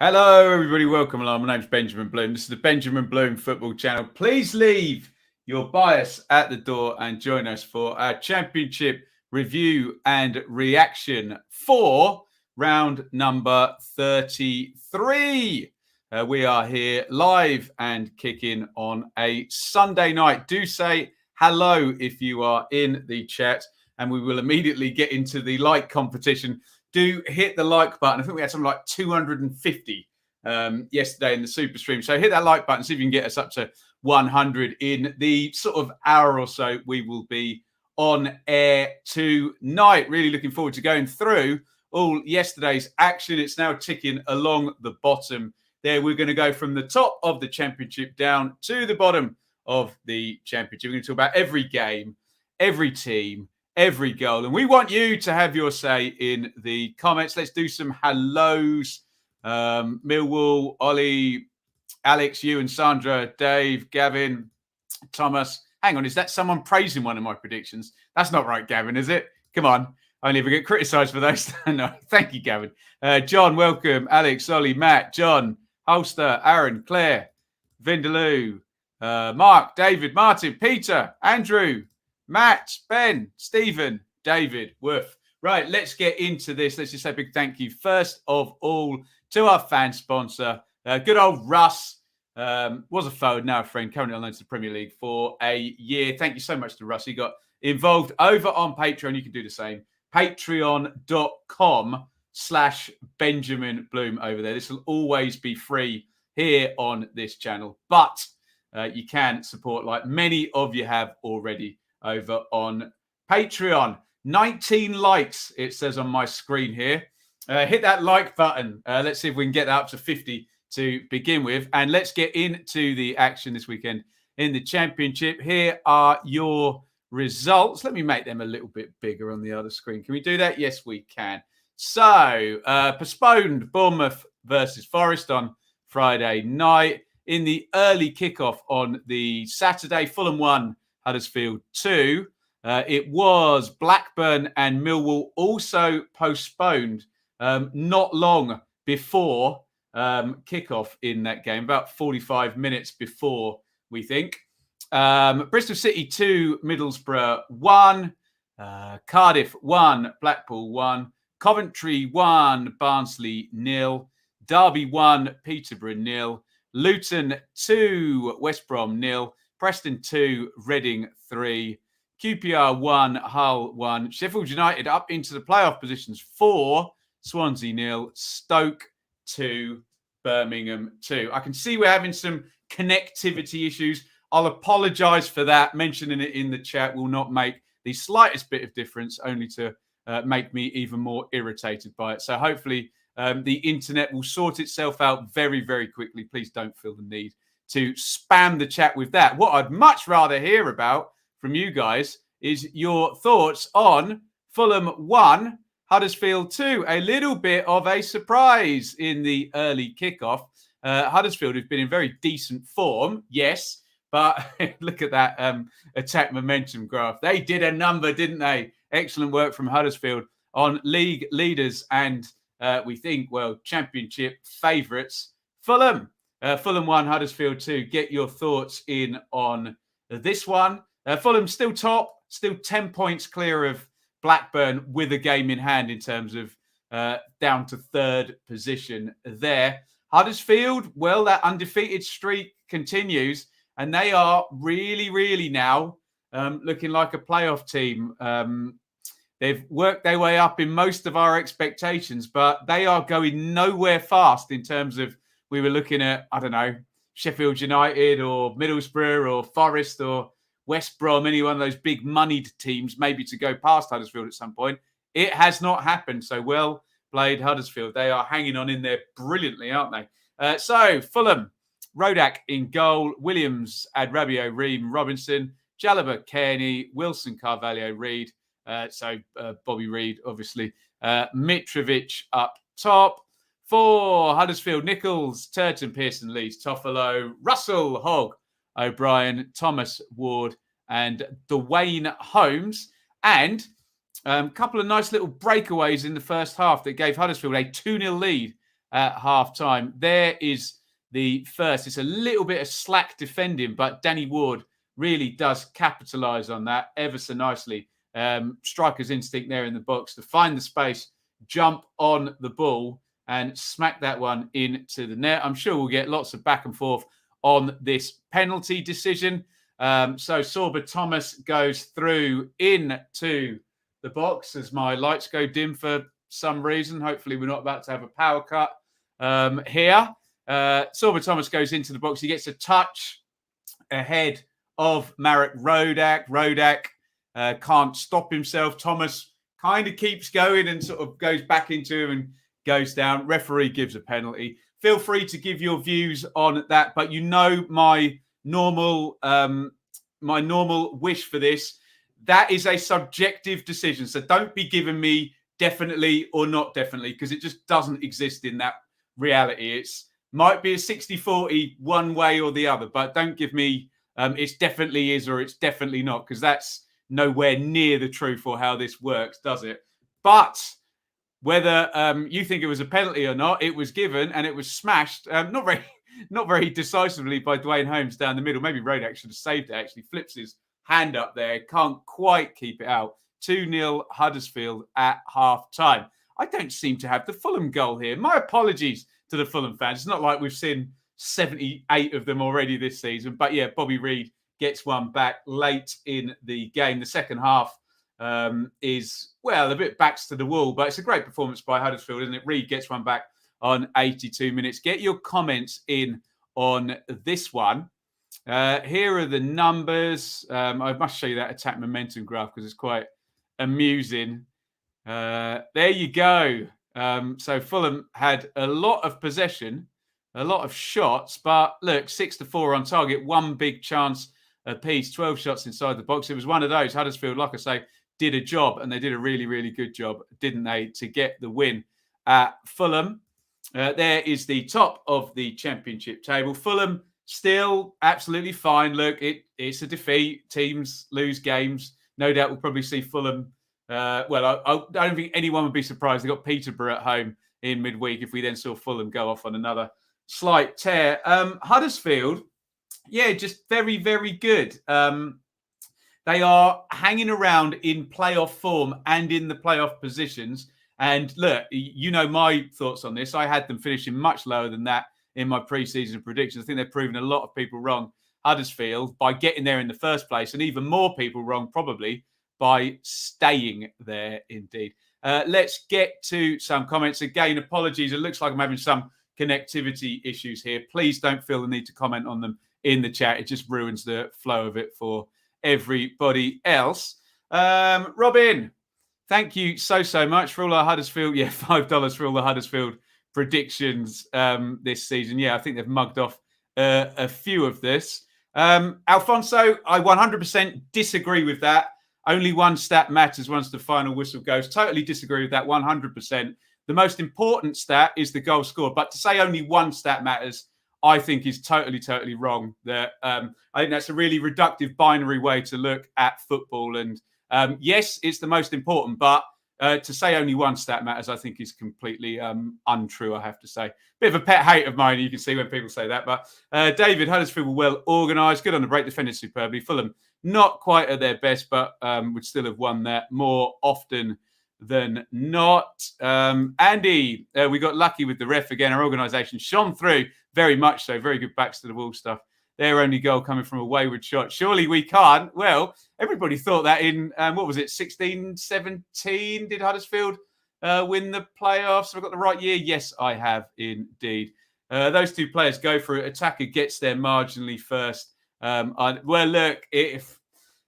Hello, everybody. Welcome along. My name's Benjamin Bloom. This is the Benjamin Bloom Football Channel. Please leave your bias at the door and join us for our Championship review and reaction for round number 33. We are here live and kicking on a Sunday night. Do say hello if you are in the chat, and we will immediately get into the like competition. Do hit the like button. I think we had something like 250 yesterday in the super stream. So hit that like button, see if you can get us up to 100 in the sort of hour or so we will be on air tonight. Really looking forward to going through all yesterday's action. It's now ticking along the bottom there. We're going to go from the top of the Championship down to the bottom of the Championship. We're going to talk about every game, every team, every goal, and we want you to have your say in the comments. Let's do some hellos. Millwall, Ollie, Alex, you and Sandra, Dave, Gavin, Thomas. Hang on, is that someone praising one of my predictions? That's not right, Gavin, is it? Come on. I only ever get criticised for those. No, thank you, Gavin. John, welcome. Alex, Ollie, Matt, John, Holster, Aaron, Claire, Vindaloo, Mark, David, Martin, Peter, Andrew, Matt, Ben, Stephen, David, Woof. Right, let's get into this. Let's just say a big thank you, first of all, to our fan sponsor, good old Russ. Was a forward, now a friend, currently on loan to the Premier League for a year. Thank you so much to Russ. He got involved over on Patreon. You can do the same. Patreon.com/Benjamin Bloom over there. This will always be free here on this channel, but you can support like many of you have already over on Patreon. 19 likes, it says on my screen here. Hit that like button. Let's see if we can get that up to 50 to begin with. And let's get into the action this weekend in the Championship. Here are your results. Let me make them a little bit bigger on the other screen. Can we do that? Yes, we can. So, postponed Bournemouth versus Forest on Friday night. In the early kickoff on the Saturday, Fulham 1, Huddersfield 2. It was Blackburn and Millwall also postponed not long before kickoff in that game, about 45 minutes before, we think. Bristol City 2, Middlesbrough 1, Cardiff 1, Blackpool 1, Coventry 1, Barnsley 0, Derby 1, Peterborough 0, Luton 2, West Brom 0, Preston 2, Reading 3, QPR 1, Hull 1, Sheffield United up into the playoff positions 4, Swansea 0, Stoke 2, Birmingham 2. I can see we're having some connectivity issues. I'll apologise for that. Mentioning it in the chat will not make the slightest bit of difference, only to make me even more irritated by it. So hopefully the internet will sort itself out very, very quickly. Please don't feel the need to spam the chat with that. What I'd much rather hear about from you guys is your thoughts on Fulham 1, Huddersfield 2. A little bit of a surprise in the early kickoff. Huddersfield have been in very decent form, yes, but look at that attack momentum graph. They did a number, didn't they? Excellent work from Huddersfield on league leaders and we think, well, Championship favourites, Fulham. Fulham 1, Huddersfield 2. Get your thoughts in on this one. Fulham still top, still 10 points clear of Blackburn with a game in hand in terms of down to third position there. Huddersfield, well, that undefeated streak continues, and they are really, really now looking like a playoff team. They've worked their way up in most of our expectations, but they are going nowhere fast in terms of, we were looking at, I don't know, Sheffield United or Middlesbrough or Forest or West Brom, any one of those big moneyed teams, maybe to go past Huddersfield at some point. It has not happened. So well played, Huddersfield. They are hanging on in there brilliantly, aren't they? So Fulham, Rodak in goal, Williams, Adrabio, Ream, Robinson, Jalaba, Kearney, Wilson, Carvalho, Reid. Bobby Reid, obviously. Mitrovic up top. For Huddersfield, Nichols, Turton, Pearson, Lees, Toffolo, Russell, Hogg, O'Brien, Thomas, Ward, and Dwayne Holmes. And a couple of nice little breakaways in the first half that gave Huddersfield a 2-0 lead at half-time. There is the first. It's a little bit of slack defending, but Danny Ward really does capitalise on that ever so nicely. Striker's instinct there in the box to find the space, jump on the ball, and smack that one into the net. I'm sure we'll get lots of back and forth on this penalty decision. So Sorba Thomas goes through into the box as my lights go dim for some reason. Hopefully we're not about to have a power cut here. Sorba Thomas goes into the box. He gets a touch ahead of Marek Rodak. Rodak can't stop himself. Thomas kind of keeps going and sort of goes back into him and goes down. Referee gives a penalty. Feel free to give your views on that, but you know my normal wish for this. That is a subjective decision, so don't be giving me definitely or not definitely, because it just doesn't exist in that reality. It's might be a 60-40 one way or the other, but don't give me it's definitely is or it's definitely not, because that's nowhere near the truth or how this works, does it? But whether you think it was a penalty or not, it was given and it was smashed. Not very decisively by Dwayne Holmes down the middle. Maybe Rodak should have saved it. Actually, flips his hand up there. Can't quite keep it out. 2-0 Huddersfield at half-time. I don't seem to have the Fulham goal here. My apologies to the Fulham fans. It's not like we've seen 78 of them already this season. But yeah, Bobby Reid gets one back late in the game. The second half is, well, a bit backs to the wall, but it's a great performance by Huddersfield, isn't it? Reid gets one back on 82 minutes. Get your comments in on this one. Here are the numbers. I must show you that attack momentum graph because it's quite amusing. There you go. So Fulham had a lot of possession, a lot of shots, but look, 6-4 on target, one big chance apiece, 12 shots inside the box. It was one of those. Huddersfield, like I say, did a job, and they did a really, really good job, didn't they, to get the win at Fulham. There is the top of the Championship table. Fulham still absolutely fine. Look, it's a defeat. Teams lose games. No doubt we'll probably see Fulham. I don't think anyone would be surprised. They got Peterborough at home in midweek if we then saw Fulham go off on another slight tear. Huddersfield, yeah, just very, very good. They are hanging around in playoff form and in the playoff positions. And look, you know my thoughts on this. I had them finishing much lower than that in my pre-season predictions. I think they've proven a lot of people wrong, Huddersfield, by getting there in the first place, and even more people wrong probably by staying there indeed. Let's get to some comments. Again, apologies. It looks like I'm having some connectivity issues here. Please don't feel the need to comment on them in the chat. It just ruins the flow of it for everybody else. Robin, thank you so much for all our Huddersfield. Yeah, $5 for all the Huddersfield predictions this season. Yeah, I think they've mugged off a few of this. Alfonso, I 100% disagree with that. Only one stat matters once the final whistle goes. Totally disagree with that 100%. The most important stat is the goal scored. But to say only one stat matters, I think is totally wrong. I think that's a really reductive binary way to look at football. And yes, it's the most important, but to say only one stat matters, I think is completely untrue, I have to say. Bit of a pet hate of mine, you can see when people say that. But David, Huddersfield were well organised, good on the break, defended superbly. Fulham, not quite at their best, but would still have won that more often than not. Andy, we got lucky with the ref again. Our organisation shone through very much so. Very good backs to the wall stuff. Their only goal coming from a wayward shot. Surely we can't. Well, everybody thought that in, 16-17? Did Huddersfield win the playoffs? Have I got the right year? Yes, I have indeed. Those two players go for it. Attacker gets there marginally first. Well, look, it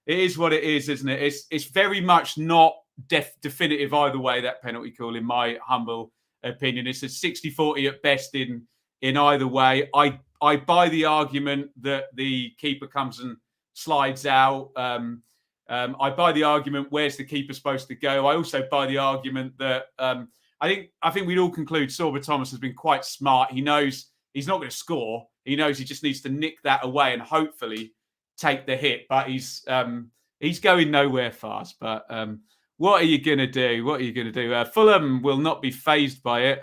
is what it is, isn't it? It's very much not definitive either way, that penalty call, in my humble opinion. It's a 60-40 at best in either way. I buy the argument that the keeper comes and slides out. I buy the argument, where's the keeper supposed to go? I also buy the argument that I think we'd all conclude Sorba Thomas has been quite smart. He knows he's not going to score. He knows he just needs to nick that away and hopefully take the hit. But he's going nowhere fast. But what are you going to do? What are you going to do? Fulham will not be fazed by it.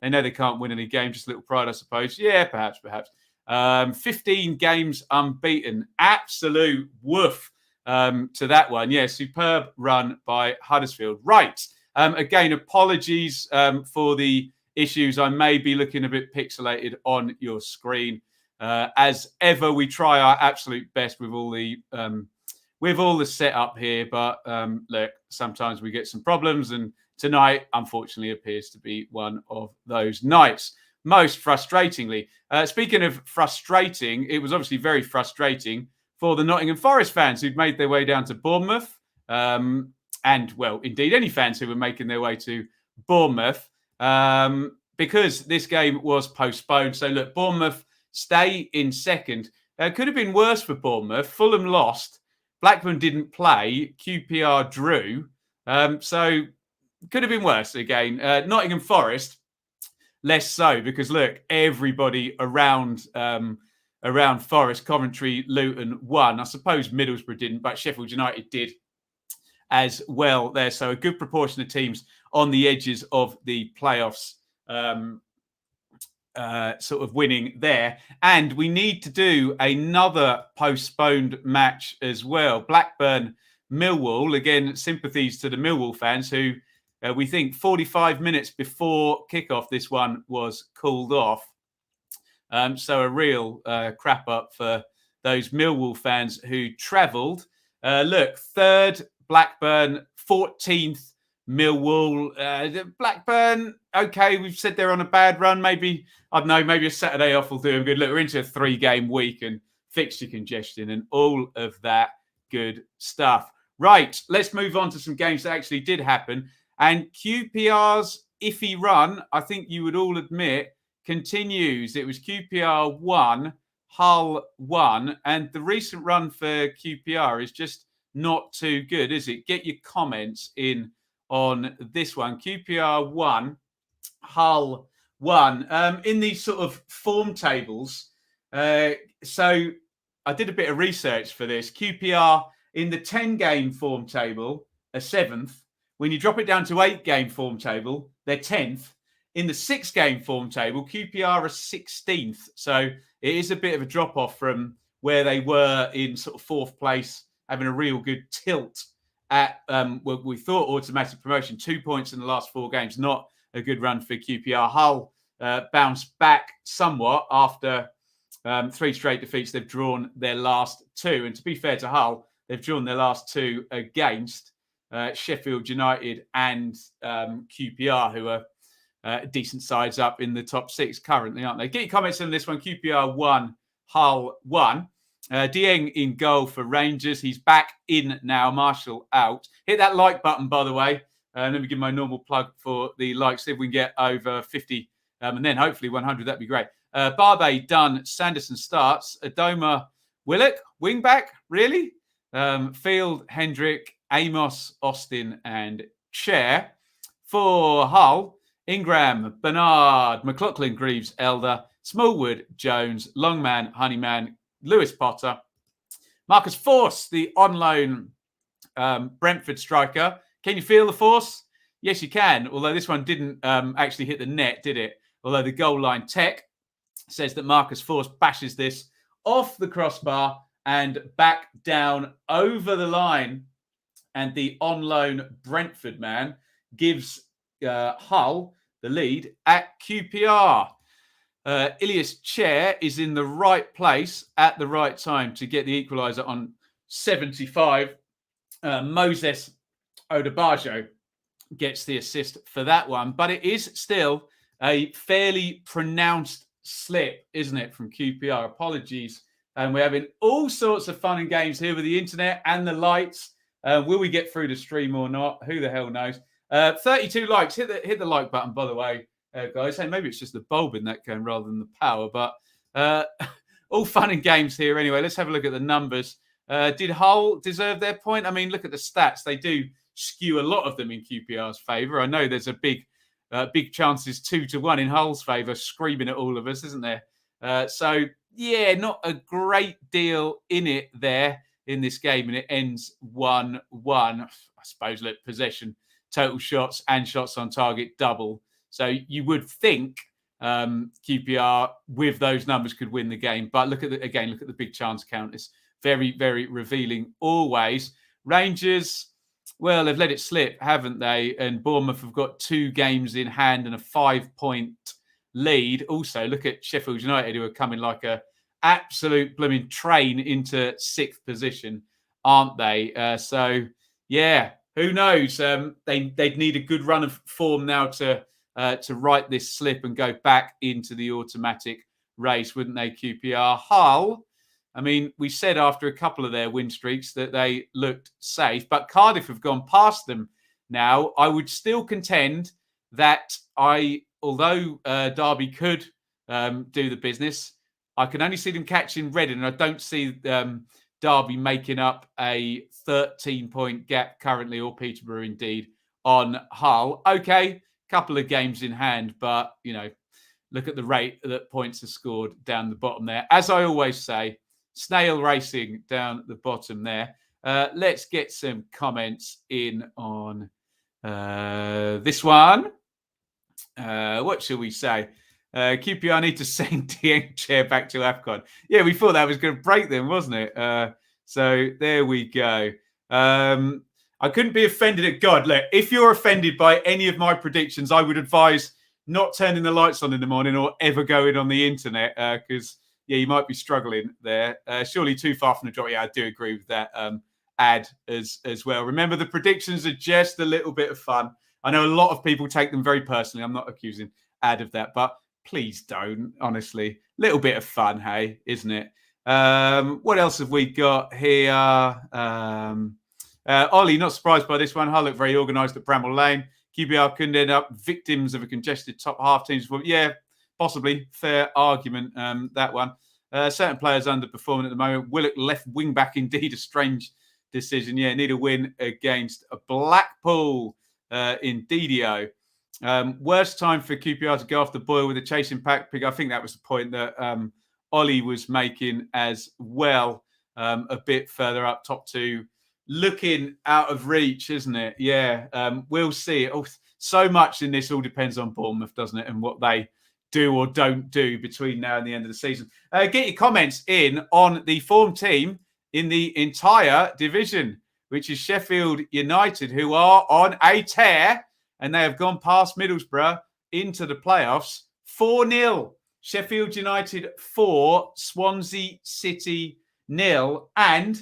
They know they can't win any game. Just a little pride, I suppose. Yeah, perhaps. 15 games unbeaten. Absolute woof to that one. Yeah, superb run by Huddersfield. Right. Again, apologies for the issues. I may be looking a bit pixelated on your screen. As ever, we try our absolute best with all the setup here. But look, sometimes we get some problems, and tonight, unfortunately, appears to be one of those nights. Most frustratingly, speaking of frustrating, it was obviously very frustrating for the Nottingham Forest fans who'd made their way down to Bournemouth. And, well, indeed, any fans who were making their way to Bournemouth, because this game was postponed. So, look, Bournemouth stay in second. Could have been worse for Bournemouth. Fulham lost. Blackburn didn't play. QPR drew. So, could have been worse again. Nottingham Forest, less so, because, look, everybody around Forest, Coventry, Luton won. I suppose Middlesbrough didn't, but Sheffield United did as well there. So a good proportion of teams on the edges of the playoffs sort of winning there. And we need to do another postponed match as well. Blackburn, Millwall. Again, sympathies to the Millwall fans who we think 45 minutes before kickoff, this one was called off. So a real crap up for those Millwall fans who travelled. Look, third Blackburn, 14th Millwall. Blackburn, okay, we've said they're on a bad run. Maybe, I don't know, maybe a Saturday off will do them good. Look, we're into a 3-game week and fixture congestion and all of that good stuff. Right, let's move on to some games that actually did happen. And QPR's iffy run, I think you would all admit, continues. It was QPR 1, Hull 1, and the recent run for QPR is just not too good, is it? Get your comments in on this one. QPR 1, Hull 1. In these sort of form tables, so I did a bit of research for this. QPR in the 10-game form table are 7th. When you drop it down to 8-game form table, they're 10th. In the 6-game form table, QPR are 16th. So it is a bit of a drop-off from where they were in sort of 4th place, having a real good tilt at what we thought automatic promotion. 2 points in the last 4 games. Not a good run for QPR. Hull bounced back somewhat after 3 straight defeats. They've drawn their last 2. And to be fair to Hull, they've drawn their last 2 against Sheffield United and QPR, who are decent sides up in the top 6 currently, aren't they? Get your comments on this one. QPR 1, Hull 1. Dieng in goal for Rangers. He's back in now. Marshall out. Hit that like button, by the way. Let me give my normal plug for the likes. See if we can get over 50 and then hopefully 100. That'd be great. Barbe done. Sanderson starts. Adoma Willock, wing back. Really? Field, Hendrick, Amos, Austin, and Chair. For Hull, Ingram, Bernard, McLaughlin, Greaves, Elder, Smallwood, Jones, Longman, Honeyman, Lewis Potter, Marcus Force, the on-loan Brentford striker. Can you feel the force? Yes, you can, although this one didn't actually hit the net, did it? Although the goal line tech says that Marcus Force bashes this off the crossbar and back down over the line. And the on-loan Brentford man gives Hull the lead at QPR. Ilias Chair is in the right place at the right time to get the equaliser on 75. Moses Odebajo gets the assist for that one. But it is still a fairly pronounced slip, isn't it, from QPR? Apologies. And we're having all sorts of fun and games here with the internet and the lights. Will we get through the stream or not? Who the hell knows? 32 likes. Hit the like button, by the way, guys. Hey, maybe it's just the bulb in that game rather than the power. But all fun and games here anyway. Let's have a look at the numbers. Did Hull deserve their point? I mean, look at the stats. They do skew a lot of them in QPR's favour. I know there's a big chances 2-1 in Hull's favour, screaming at all of us, isn't there? So, yeah, not a great deal in it there in this game, and it ends 1-1. I suppose, look, possession, total shots and shots on target double. So you would think QPR with those numbers could win the game. But look at the big chance count. It's very, very revealing always. Rangers, well, they've let it slip, haven't they? And Bournemouth have got 2 games in hand and a 5-point lead. Also, look at Sheffield United, who are coming like a absolute blooming train into 6th position, aren't they? So, yeah, who knows? They'd need a good run of form now to right this slip and go back into the automatic race, wouldn't they, QPR? Hull, I mean, we said after a couple of their win streaks that they looked safe, but Cardiff have gone past them now. I would still contend that although Derby could do the business, I can only see them catching Reading, and I don't see Derby making up a 13-point gap currently, or Peterborough indeed, on Hull. Okay, couple of games in hand, but, you know, look at the rate that points are scored down the bottom there. As I always say, snail racing down at the bottom there. Let's get some comments in on this one. What shall we say? QPR need to send Dieng Chair back to AFCON. Yeah, we thought that was going to break them, wasn't it? So there we go. I couldn't be offended at God. Look, if you're offended by any of my predictions, I would advise not turning the lights on in the morning or ever going on the internet, because yeah, you might be struggling there. Surely too far from the drop. Yeah, I do agree with that ad as well. Remember, the predictions are just a little bit of fun. I know a lot of people take them very personally. I'm not accusing ad of that, but please don't, honestly. Little bit of fun, hey, isn't it? What else have we got here? Ollie, not surprised by this one. Hull look very organised at Bramall Lane. QPR couldn't end up victims of a congested top half teams. Well, yeah, possibly. Fair argument, that one. Certain players underperforming at the moment. Willock left wing back, indeed, a strange decision. Yeah, need a win against Blackpool, indeedio. Worst time for QPR to go off the boil with a chasing pack pick. I think that was the point that Ollie was making as well, a bit further up, top 2. Looking out of reach, isn't it? Yeah, we'll see. Oh, so much in this all depends on Bournemouth, doesn't it? And what they do or don't do between now and the end of the season. Get your comments in on the form team in the entire division, which is Sheffield United, who are on a tear, and they have gone past Middlesbrough into the playoffs. 4-0. Sheffield United 4, Swansea City 0. And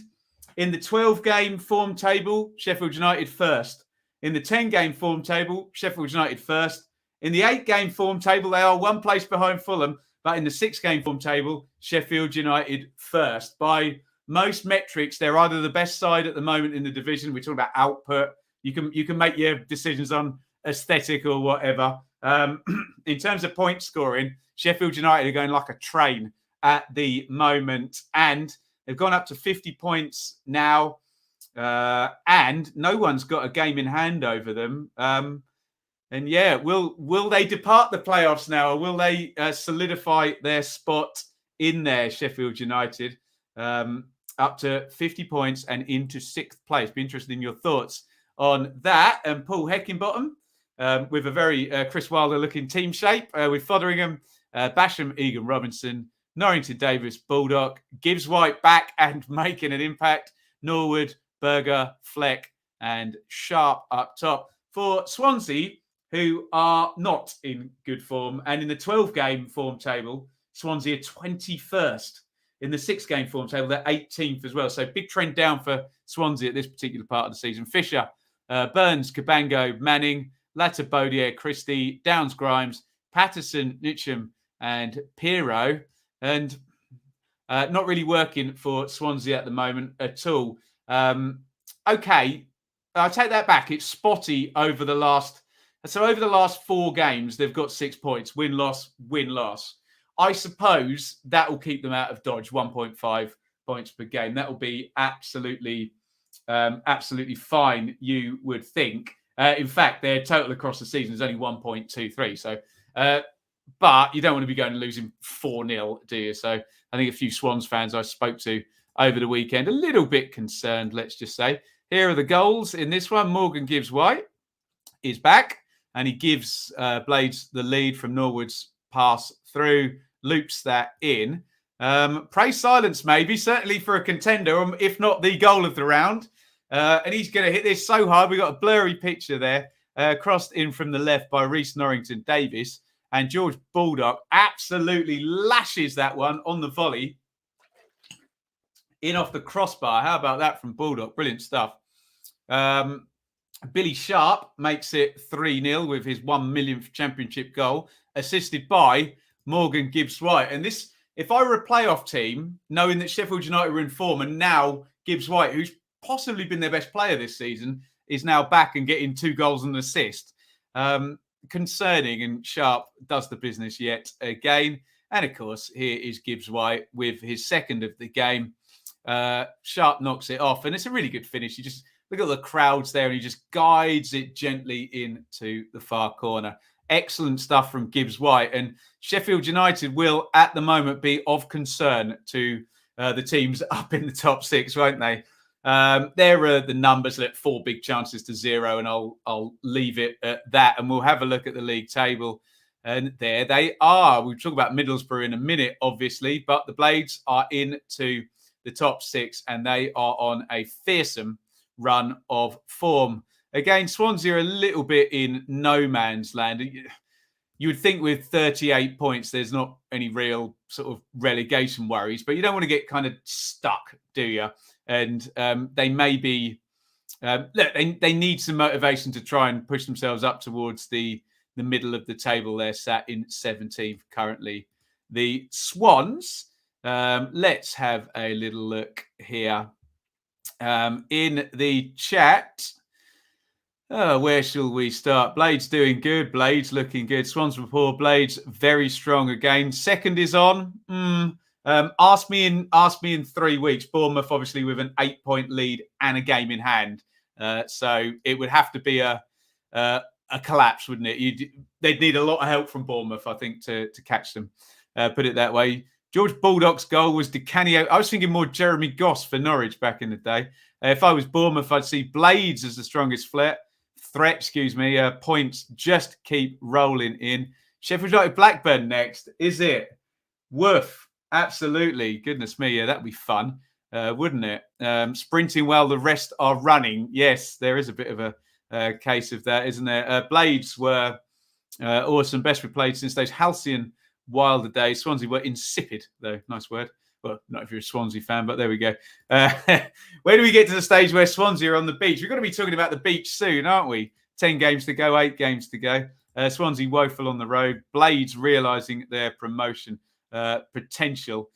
in the 12-game form table, Sheffield United first. In the 10-game form table, Sheffield United first. In the 8-game form table, they are 1 place behind Fulham. But in the 6-game form table, Sheffield United first. By most metrics, they're either the best side at the moment in the division. We're talking about output. You can make your decisions on aesthetic or whatever. In terms of point scoring, Sheffield United are going like a train at the moment. And they've gone up to 50 points now, and no one's got a game in hand over them. And yeah, will they depart the playoffs now, or will they solidify their spot in there, Sheffield United? Up to 50 points and into 6th place. Be interested in your thoughts on that. And Paul Heckingbottom with a very Chris Wilder-looking team shape with Fotheringham, Basham, Egan Robinson, Norrington Davis, Baldock, Gibbs White back and making an impact. Norwood, Berger, Fleck, and Sharp up top. For Swansea, who are not in good form, and in the 12-game form table, Swansea are 21st. In the 6-game form table, they're 18th as well. So big trend down for Swansea at this particular part of the season. Fisher, Burns, Cabango, Manning, Latter, Bodier, Christie, Downs, Grimes, Patterson, Nitcham, and Piero. And not really working for Swansea at the moment at all. Okay, I'll take that back. It's spotty over the last 4 games, they've got 6 points. Win, loss, win, loss. I suppose that will keep them out of dodge, 1.5 points per game. That will be absolutely fine, you would think. In fact, their total across the season is only 1.23. So, but you don't want to be going and losing 4-0, do you? So I think a few Swans fans I spoke to over the weekend, a little bit concerned, let's just say. Here are the goals in this one. Morgan Gibbs-White is back, and he gives Blades the lead from Norwood's pass through, loops that in. Praise silence, maybe, certainly for a contender, if not the goal of the round. And he's going to hit this so hard. We got a blurry picture there, crossed in from the left by Reece Norrington-Davis. And George Baldock absolutely lashes that one on the volley in off the crossbar. How about that from Baldock? Brilliant stuff. Billy Sharp makes it 3-0 with his 1 millionth championship goal, assisted by Morgan Gibbs-White. And this, if I were a playoff team, knowing that Sheffield United were in form, and now Gibbs-White, who's possibly been their best player this season, is now back and getting 2 goals and an assist. Concerning, and Sharp does the business yet again. And of course, here is Gibbs-White with his second of the game. Sharp knocks it off, and it's a really good finish. You just look at the crowds there, and he just guides it gently into the far corner. Excellent stuff from Gibbs-White. And Sheffield United will, at the moment, be of concern to the teams up in the top 6, won't they? There are the numbers at 4 big chances to 0, and I'll leave it at that. And we'll have a look at the league table. And there they are. We'll talk about Middlesbrough in a minute, obviously, but the Blades are into the top 6, and they are on a fearsome run of form. Again, Swansea are a little bit in no man's land. You would think with 38 points, there's not any real sort of relegation worries, but you don't want to get kind of stuck, do you? And they may be, look, they need some motivation to try and push themselves up towards the middle of the table. They're sat in 17th currently. The Swans, let's have a little look here in the chat. Where shall we start? Blades doing good. Blades looking good. Swans report. Blades very strong again. Second is on. Ask me in 3 weeks. Bournemouth obviously with an 8-point lead and a game in hand. So it would have to be a collapse, wouldn't it? They'd need a lot of help from Bournemouth, I think, to catch them. Put it that way. George Baldock's goal was Di Canio. I was thinking more Jeremy Goss for Norwich back in the day. If I was Bournemouth, I'd see Blades as the strongest threat. Points just keep rolling in. Sheffield United Blackburn next. Is it? Woof. Absolutely. Goodness me. Yeah, that'd be fun, wouldn't it? Sprinting while the rest are running. Yes, there is a bit of a case of that, isn't there? Blades were awesome. Best we played since those halcyon wilder days. Swansea were insipid, though. Nice word. Well, not if you're a Swansea fan, but there we go. Where do we get to the stage where Swansea are on the beach? We're going to be talking about the beach soon, aren't we? 10 games to go, 8 games to go. Swansea woeful on the road. Blades realising their promotion potential.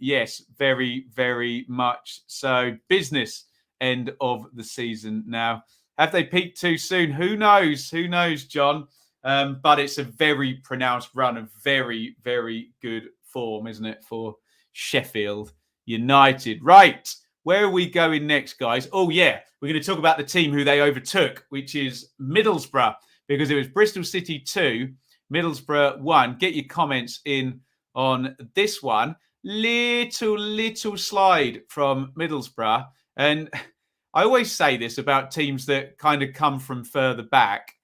Yes, very, very much so. Business end of the season now. Have they peaked too soon? Who knows? Who knows, John? But it's a very pronounced run of very, very good form, isn't it, for Sheffield United? Right. Where are we going next, guys? Oh, yeah. We're going to talk about the team who they overtook, which is Middlesbrough, because it was Bristol City 2, Middlesbrough 1. Get your comments in on this one. Little slide from Middlesbrough. And I always say this about teams that kind of come from further back,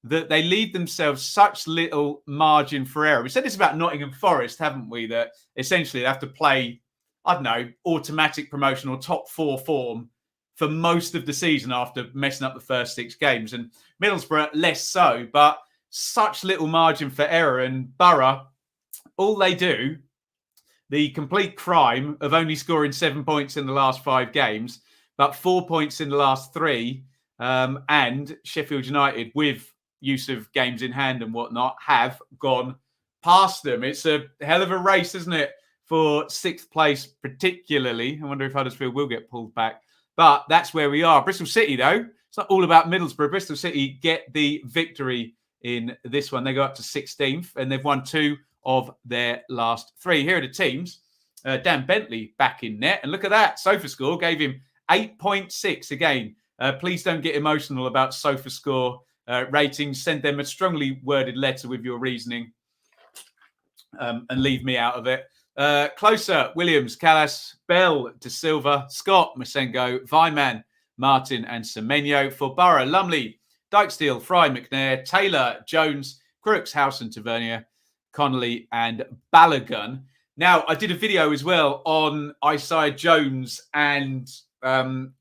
that they leave themselves such little margin for error. We said this about Nottingham Forest, haven't we? That essentially they have to play, I don't know, automatic promotion or top 4 form for most of the season after messing up the first 6 games. And Middlesbrough, less so, but such little margin for error. And Borough, all they do, the complete crime of only scoring 7 points in the last 5 games, but 4 points in the last 3, and Sheffield United, with use of games in hand and whatnot, have gone past them. It's a hell of a race, isn't it, for 6th place particularly. I wonder if Huddersfield will get pulled back. But that's where we are. Bristol City, though, it's not all about Middlesbrough. Bristol City get the victory in this one. They go up to 16th, and they've won 2 of their last 3. Here are the teams. Dan Bentley back in net. And look at that. SofaScore gave him 8.6 again. Please don't get emotional about SofaScore ratings. Send them a strongly worded letter with your reasoning and leave me out of it. Closer, Williams, Callas, Bell, De Silva, Scott, Masengo, Vyman, Martin and Semenyo. For Borough, Lumley, Dykesteel, Fry, McNair, Taylor, Jones, Crooks, House and Tavernier, Connolly and Balogun. Now, I did a video as well on Isaiah Jones and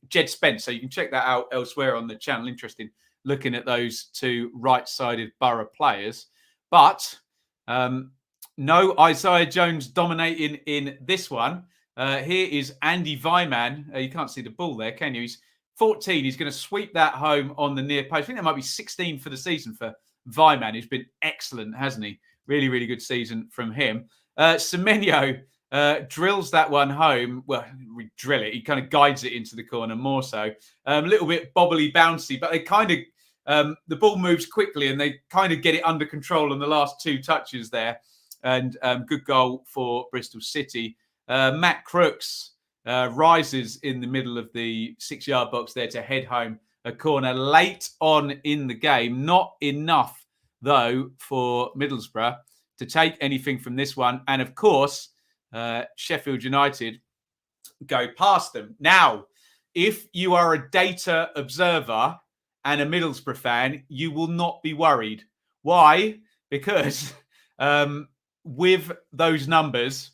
Jed Spence, so you can check that out elsewhere on the channel. Interesting looking at those 2 right-sided Borough players. But no Isaiah Jones dominating in this one. Here is Andy Vyman. You can't see the ball there, can you? He's 14. He's going to sweep that home on the near post. I think that might be 16 for the season for Vyman. He's been excellent, hasn't he? Really, really good season from him. Semenyo drills that one home. Well, we drill it. He kind of guides it into the corner more so. A little bit bobbly, bouncy, but they kind of, the ball moves quickly and they kind of get it under control on the last 2 touches there. And good goal for Bristol City. Matt Crooks rises in the middle of the 6-yard box there to head home a corner late on in the game. Not enough, though, for Middlesbrough to take anything from this one. And, of course, Sheffield United go past them. Now, if you are a data observer and a Middlesbrough fan, you will not be worried. Why? Because with those numbers,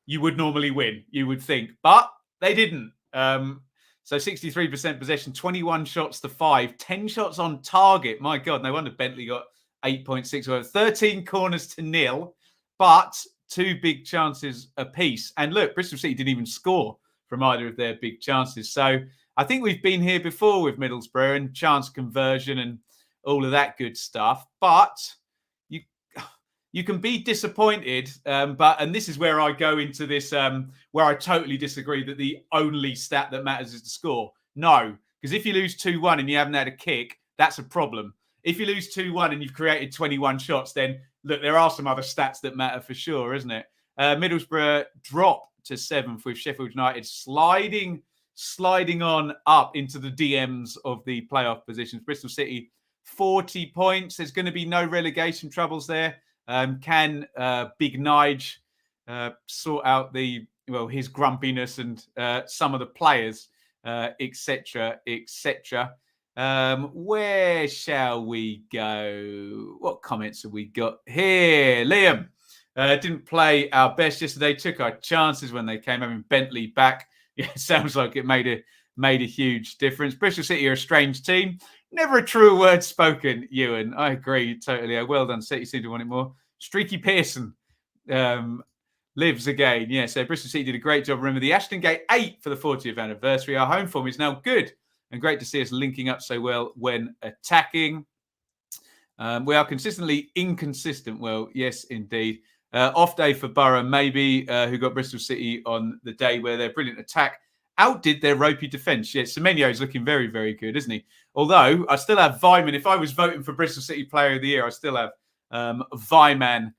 you would normally win, you would think. But they didn't. So 63% possession, 21 shots to 5, 10 shots on target. My God, no wonder Bentley got 8.6, 13 corners to 0, but 2 big chances apiece. And look, Bristol City didn't even score from either of their big chances. So I think we've been here before with Middlesbrough and chance conversion and all of that good stuff. But you can be disappointed, and this is where I go into this, where I totally disagree that the only stat that matters is the score. No, because if you lose 2-1 and you haven't had a kick, that's a problem. If you lose 2-1 and you've created 21 shots, then look, there are some other stats that matter for sure, isn't it? Middlesbrough drop to 7th with Sheffield United sliding on up into the DMs of the playoff positions. Bristol City, 40 points. There's going to be no relegation troubles there. Can Big Nige sort out his grumpiness and some of the players, etc., etc. Where shall we go? What comments have we got here? Liam didn't play our best yesterday. Took our chances when they came. Having Bentley back, yeah, sounds like it made a huge difference. Bristol City are a strange team. Never a true word spoken, Ewan. I agree totally. Well done, City. Seem to want it more. Streaky Pearson lives again. Yeah, so Bristol City did a great job. Remember the Ashton Gate 8 for the 40th anniversary. Our home form is now good and great to see us linking up so well when attacking. We are consistently inconsistent. Well, yes, indeed. Off day for Borough, maybe, who got Bristol City on the day where their brilliant attack outdid their ropey defence. Yeah, Semenyo is looking very, very good, isn't he? Although I still have Vyman. If I was voting for Bristol City Player of the Year, I still have Vyman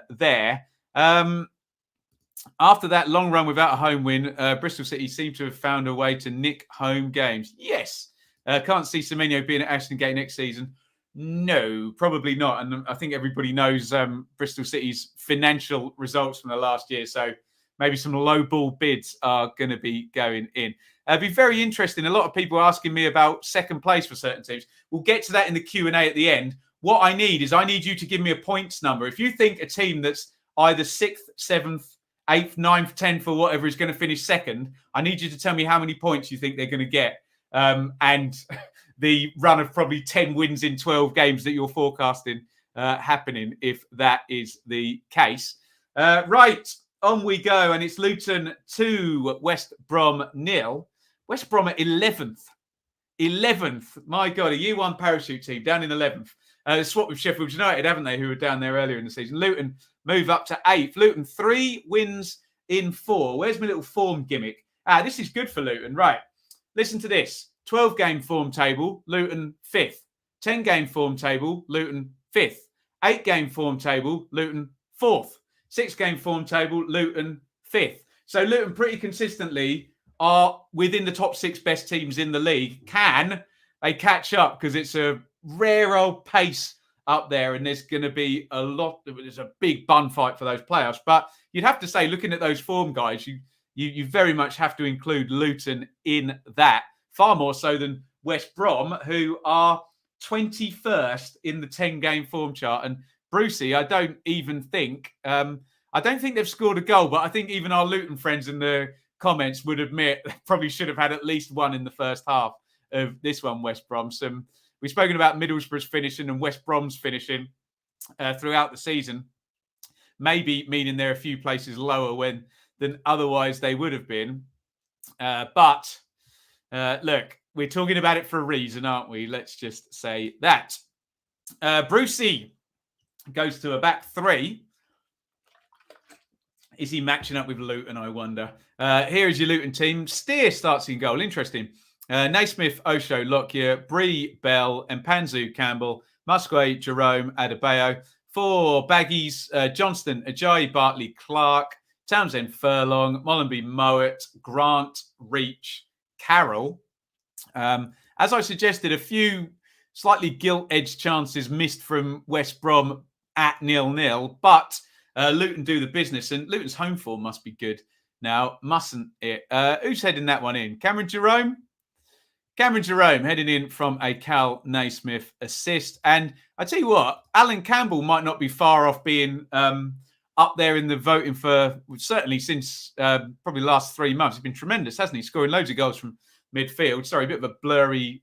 there. After that long run without a home win, Bristol City seem to have found a way to nick home games. Yes. Can't see Semenyo being at Ashton Gate next season. No, probably not. And I think everybody knows Bristol City's financial results from the last year. So maybe some low ball bids are going to be going in. It'd be very interesting. A lot of people are asking me about second place for certain teams. We'll get to that in the Q&A at the end. What I need you to give me a points number. If you think a team that's either 6th, 7th, 8th, 9th, 10th, or whatever is going to finish second, I need you to tell me how many points you think they're going to get. And the run of probably 10 wins in 12 games that you're forecasting happening, if that is the case. Right, on we go. And it's Luton 2, West Brom 0. West Brom at 11th. 11th. My God, a year one parachute team down in 11th. Swapped with Sheffield United, haven't they, who were down there earlier in the season. Luton move up to 8th. Luton 3 wins in 4. Where's my little form gimmick? This is good for Luton. Right. Listen to this. 12-game form table, Luton 5th. 10-game form table, Luton 5th. 8-game form table, Luton 4th. 6-game form table, Luton 5th. So Luton pretty consistently are within the top 6 best teams in the league. Can they catch up? Because it's a rare old pace up there, and there's going to be there's a big bun fight for those playoffs. But you'd have to say, looking at those form guys, you very much have to include Luton in that, far more so than West Brom, who are 21st in the 10-game form chart. And Brucey, I don't think they've scored a goal, but I think even our Luton friends in the comments would admit they probably should have had at least one in the first half of this one, West Brom. We've spoken about Middlesbrough's finishing and West Brom's finishing throughout the season, maybe meaning they're a few places lower than otherwise they would have been. But look, we're talking about it for a reason, aren't we? Let's just say that. Brucey goes to a back 3. Is he matching up with Luton, I wonder? Here is your Luton team. Steer starts in goal. Interesting. Naismith, Osho, Lockyer, Bree, Bell, Mpanzu, Campbell, Musgrave, Jerome, Adebayo. 4 Baggies, Johnston, Ajayi, Bartley, Clark, Townsend, Furlong, Mollenby, Mowat, Grant, Reach, Carroll. As I suggested, a few slightly gilt-edged chances missed from West Brom at 0-0, but Luton do the business, and Luton's home form must be good now, mustn't it? Who's heading that one in? Cameron Jerome? Cameron Jerome heading in from a Cal Naismith assist. And I tell you what, Alan Campbell might not be far off being up there in the voting for, certainly since probably the last 3 months. He's been tremendous, hasn't he? Scoring loads of goals from midfield. Sorry, a bit of a blurry,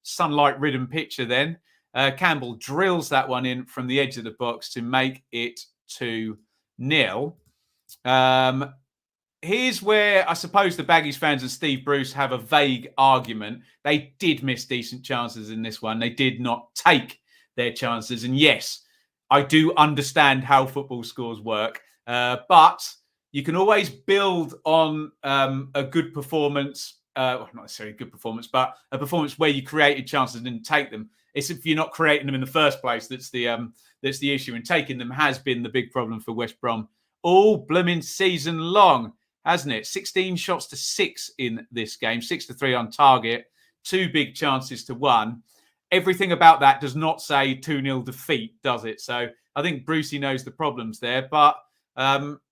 sunlight-ridden picture then. Campbell drills that one in from the edge of the box to make it 2-0. Here's where I suppose the Baggies fans and Steve Bruce have a vague argument. They did miss decent chances in this one. They did not take their chances. And yes, I do understand how football scores work. But you can always build on a good performance. Not necessarily a good performance, but a performance where you created chances and didn't take them. It's if you're not creating them in the first place that's the issue. And taking them has been the big problem for West Brom all blooming season long, hasn't it? 16 shots to 6 in this game, 6-3 on target, 2 big chances to 1. Everything about that does not say 2-0 defeat, does it? So I think Brucey knows the problems there. But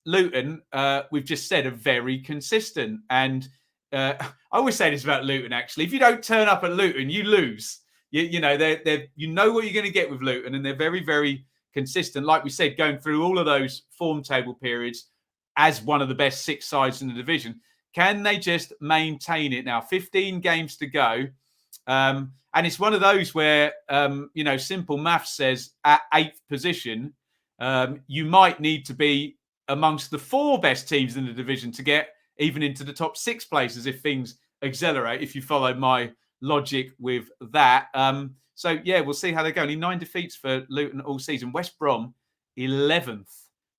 Luton, we've just said, are very consistent. And I always say this about Luton, actually. If you don't turn up at Luton, you lose. You know what you're going to get with Luton, and they're very, very consistent. Like we said, going through all of those form table periods as one of the best 6 sides in the division. Can they just maintain it now? 15 games to go. And it's one of those where, simple maths says at 8th position, you might need to be amongst the 4 best teams in the division to get even into the top 6 places if things accelerate, if you follow my logic with that. We'll see how they go. Only 9 defeats for Luton all season. West Brom, 11th.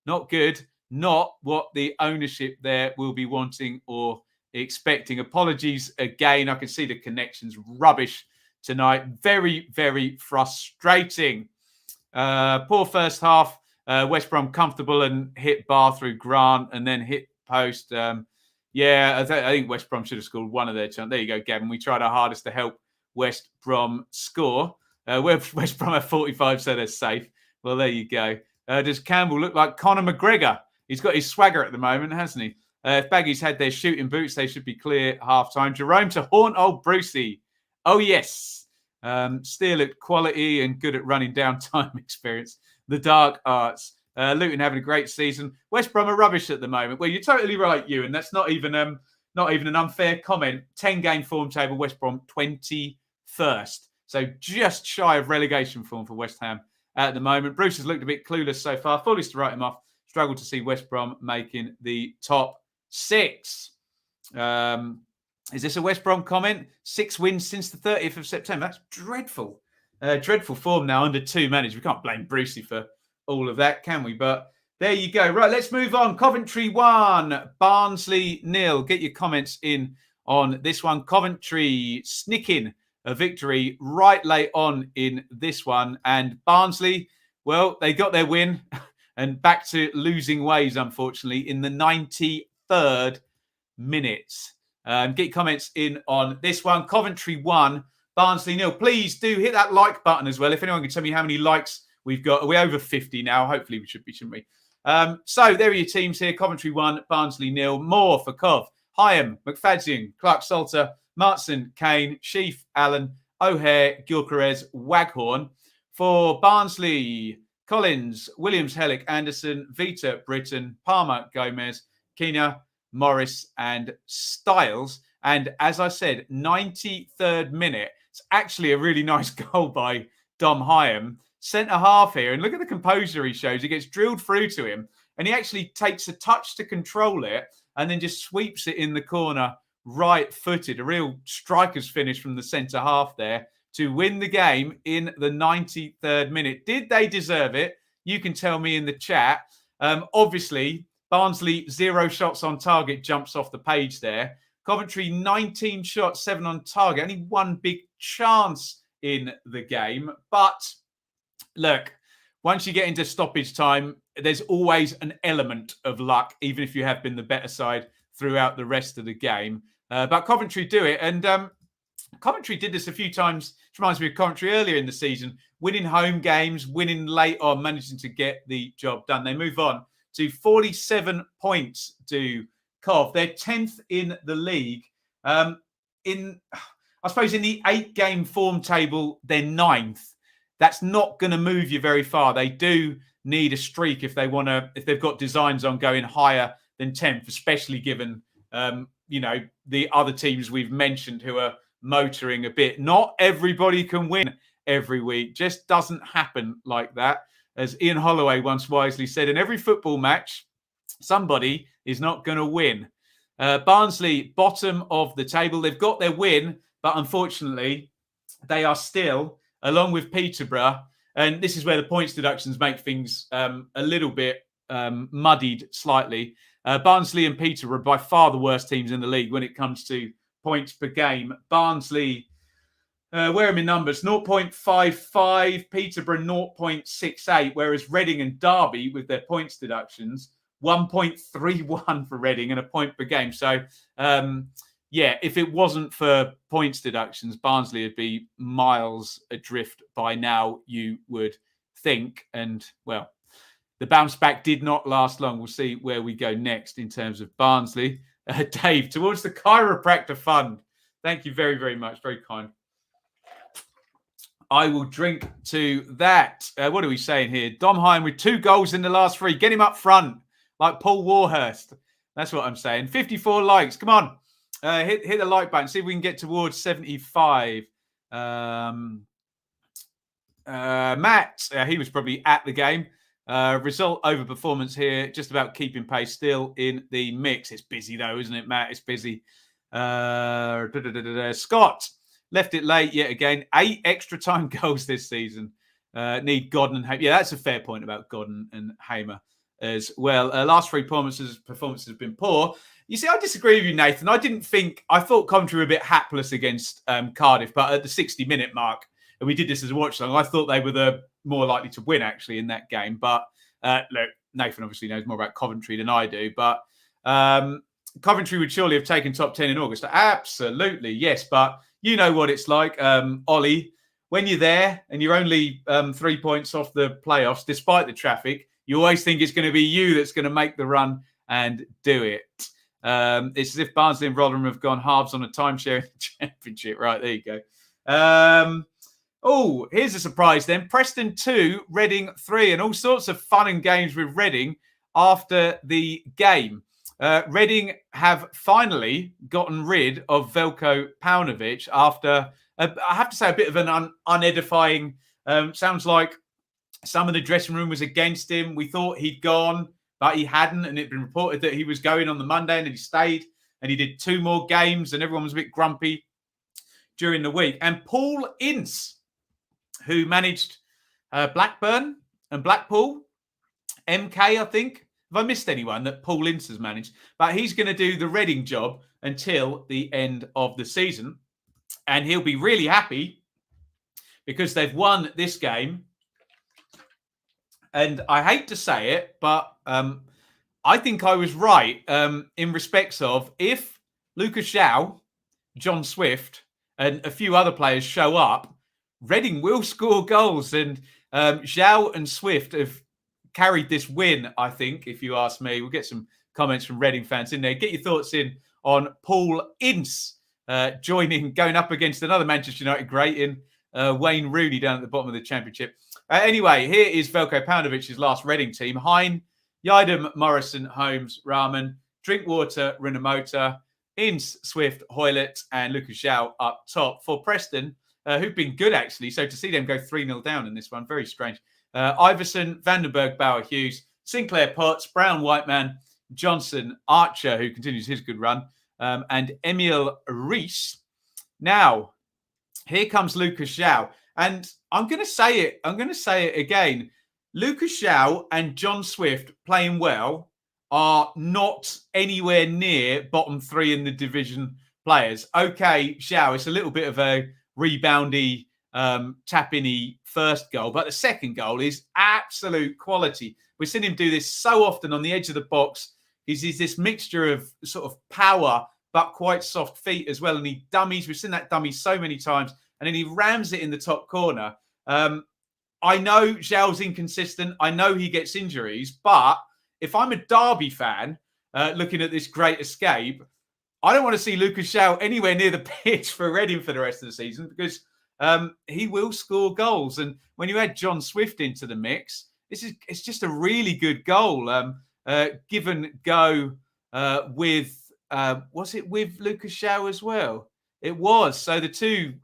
Not good. Not what the ownership there will be wanting or expecting. Apologies again. I can see the connection's rubbish tonight. Very, very frustrating. Poor first half. West Brom comfortable and hit bar through Grant and then hit post. I think West Brom should have scored one of their chances. There you go, Gavin. We tried our hardest to help West Brom score. West Brom have 45, so they're safe. Well, there you go. Does Campbell look like Conor McGregor? He's got his swagger at the moment, hasn't he? If Baggies had their shooting boots, they should be clear half-time. Jerome to haunt old Brucey. Oh, yes. Still at quality and good at running down time experience. The dark arts. Luton having a great season. West Brom are rubbish at the moment. Well, you're totally right, Ewan. That's not even an unfair comment. 10-game form table, West Brom 21st. So just shy of relegation form for West Ham at the moment. Bruce has looked a bit clueless so far. Foolish to write him off. Struggled to see West Brom making the top 6. Is this a West Brom comment? 6 wins since the 30th of September. That's dreadful. Dreadful form now under 2 managers. We can't blame Brucey for all of that, can we? But there you go. Right, let's move on. Coventry 1, Barnsley 0. Get your comments in on this one. Coventry snicking a victory right late on in this one. And Barnsley, well, they got their win and back to losing ways, unfortunately, in the 93rd minute. Get your comments in on this one. Coventry 1, Barnsley 0. Please do hit that like button as well. If anyone can tell me how many likes we've got. Are we over 50 now? Hopefully we should be, shouldn't we? So there are your teams here. Coventry 1, Barnsley 0. More for Cov. Hyam, McFadzean, Clark Salter, Martson, Kane, Sheaf, Allen, O'Hare, Gilchrist, Waghorn. For Barnsley, Collins, Williams, Hellick, Anderson, Vita, Britton, Palmer, Gomez, Keena, Morris, and Styles. And as I said, 93rd minute. It's actually a really nice goal by Dom Hyam. Centre half here. And look at the composure he shows. He gets drilled through to him. And he actually takes a touch to control it and then just sweeps it in the corner right-footed. A real striker's finish from the centre half there to win the game in the 93rd minute. Did they deserve it? You can tell me in the chat. Obviously, Barnsley, 0 shots on target, jumps off the page there. Coventry, 19 shots, 7 on target. Only one big chance in the game. But look, once you get into stoppage time, there's always an element of luck, even if you have been the better side throughout the rest of the game. But Coventry do it. And Coventry did this a few times. It reminds me of Coventry earlier in the season, winning home games, winning late on, managing to get the job done. They move on to 47 points to Cov. They're 10th in the league. I suppose in the 8-game form table, they're 9th. That's not going to move you very far. They do need a streak if they've got designs on going higher than 10th, especially given the other teams we've mentioned who are motoring a bit. Not everybody can win every week. Just doesn't happen like that. As Ian Holloway once wisely said, in every football match, somebody is not going to win. Barnsley, bottom of the table. They've got their win, but unfortunately, they are still, along with Peterborough, and this is where the points deductions make things a little bit muddied slightly. Barnsley and Peterborough are by far the worst teams in the league when it comes to points per game. Barnsley, where are my numbers? 0.55, Peterborough 0.68, whereas Reading and Derby, with their points deductions, 1.31 for Reading and a point per game. So, if it wasn't for points deductions, Barnsley would be miles adrift by now, you would think. And, well, the bounce back did not last long. We'll see where we go next in terms of Barnsley. Dave, towards the chiropractor fund. Thank you very, very much. Very kind. I will drink to that. What are we saying here? Dom Hyam with 2 goals in the last 3. Get him up front like Paul Warhurst. That's what I'm saying. 54 likes. Come on. Hit the like button. See if we can get towards 75. Matt, he was probably at the game. Result over performance here. Just about keeping pace. Still in the mix. It's busy though, isn't it, Matt? It's busy. Scott. Left it late yet again. 8 extra time goals this season. Need Godden and Hamer. Yeah, that's a fair point about Godden and Hamer as well. Last 3 performances have been poor. You see, I disagree with you, Nathan. I thought Coventry were a bit hapless against Cardiff, but at the 60-minute mark, and we did this as a watch long, I thought they were the more likely to win, actually, in that game. But look, Nathan obviously knows more about Coventry than I do, but Coventry would surely have taken top 10 in August. Absolutely, yes. But you know what it's like, Ollie. When you're there and you're only 3 points off the playoffs, despite the traffic, you always think it's going to be you that's going to make the run and do it. It's as if Barnsley and Rotherham have gone halves on a timeshare championship. Right, there you go. Here's a surprise then. Preston 2, Reading 3, and all sorts of fun and games with Reading after the game. Reading have finally gotten rid of Veljko Paunovic after, I have to say, a bit of an unedifying. Sounds like some of the dressing room was against him. We thought he'd gone, but he hadn't. And it'd been reported that he was going on the Monday and he stayed and he did 2 more games and everyone was a bit grumpy during the week. And Paul Ince who managed Blackburn and Blackpool. MK, I think. Have I missed anyone that Paul Ince has managed? But he's going to do the Reading job until the end of the season. And he'll be really happy because they've won this game. And I hate to say it, but I think I was right in respects of if Lucas João, John Swift, and a few other players show up, Reading will score goals. And João and Swift have carried this win, I think, if you ask me. We'll get some comments from Reading fans in there. Get your thoughts in on Paul Ince going up against another Manchester United great in Wayne Rooney down at the bottom of the Championship. Anyway, here is Veljko Paunovic's last Reading team. Hine, Yidem, Morrison, Holmes, Rahman, Drinkwater, Rinomota, Ince, Swift, Hoylett, and Lucas João up top. For Preston, who've been good, actually. So to see them go 3-0 down in this one, very strange. Iverson, Vandenberg, Bauer, Hughes, Sinclair, Potts, Brown, Whiteman, Johnson, Archer, who continues his good run, and Emil Rees. Now, here comes Lucas João. And I'm going to say it again. Lucas João and John Swift playing well are not anywhere near bottom three in the division players. Okay, João, it's a little bit of a reboundy, tap-in-y first goal, but the second goal is absolute quality. We've seen him do this so often on the edge of the box. He's this mixture of sort of power, but quite soft feet as well. And he dummies. We've seen that dummy so many times. And then he rams it in the top corner. I know João's inconsistent. I know he gets injuries. But if I'm a Derby fan looking at this great escape, I don't want to see Lucas João anywhere near the pitch for Reading for the rest of the season because he will score goals. And when you add John Swift into the mix, it's just a really good goal. Give and go with, was it with Lucas João as well? It was. So the two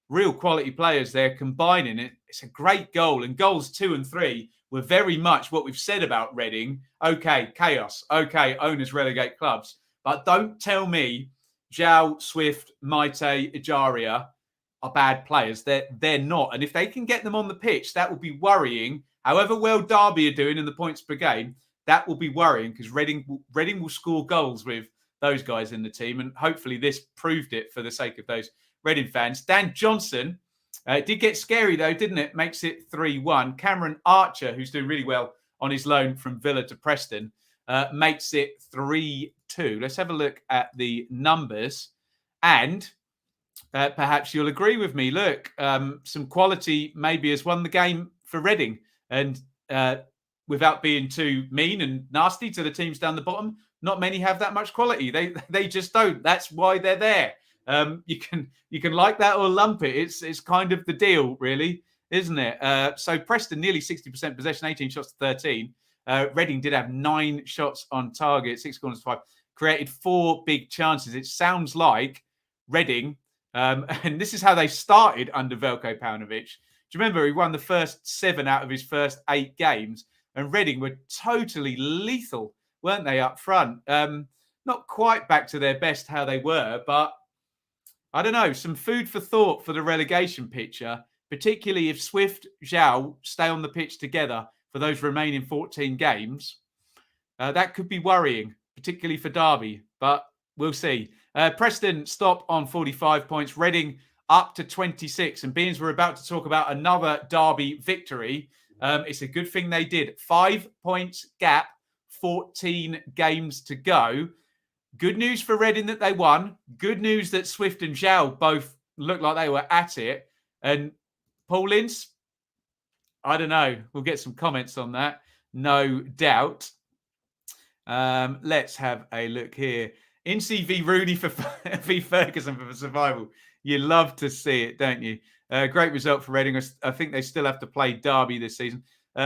real quality players there combining it. It's a great goal. And goals 2 and 3 were very much what we've said about Reading. Okay, chaos. Okay, owners relegate clubs. But don't tell me João, Swift, Maite, Ejaria are bad players. They're not. And if they can get them on the pitch, that will be worrying. However well Derby are doing in the points per game, that will be worrying because Reading will score goals with those guys in the team. And hopefully this proved it for the sake of those Reading fans. Dan Johnson, it did get scary though, didn't it? Makes it 3-1. Cameron Archer, who's doing really well on his loan from Villa to Preston, makes it 3-2. Let's have a look at the numbers. And perhaps you'll agree with me. Look, some quality maybe has won the game for Reading. And without being too mean and nasty to the teams down the bottom, not many have that much quality. They just don't. That's why they're there. You can like that or lump it. It's kind of the deal, really, isn't it? So Preston nearly 60% possession, 18 shots to 13. Reading did have 9 shots on target, 6 corners, 5. Created 4 big chances. It sounds like Reading, and this is how they started under Veljko Paunovic. Do you remember he won the first 7 out of his first 8 games? And Reading were totally lethal, weren't they, up front? Not quite back to their best how they were, but I don't know, some food for thought for the relegation picture, particularly if Swift, João stay on the pitch together for those remaining 14 games. That could be worrying, particularly for Derby, but we'll see. Preston stop on 45 points, Reading up to 26. And being we're about to talk about another Derby victory, it's a good thing they did. 5 points gap, 14 games to go. Good news for Reading that they won. Good news that Swift and João both looked like they were at it. And Paul Ince, I don't know. We'll get some comments on that, no doubt. Let's have a look here. Ince v Rooney v Ferguson for survival. You love to see it, don't you? Great result for Reading. I think they still have to play Derby this season.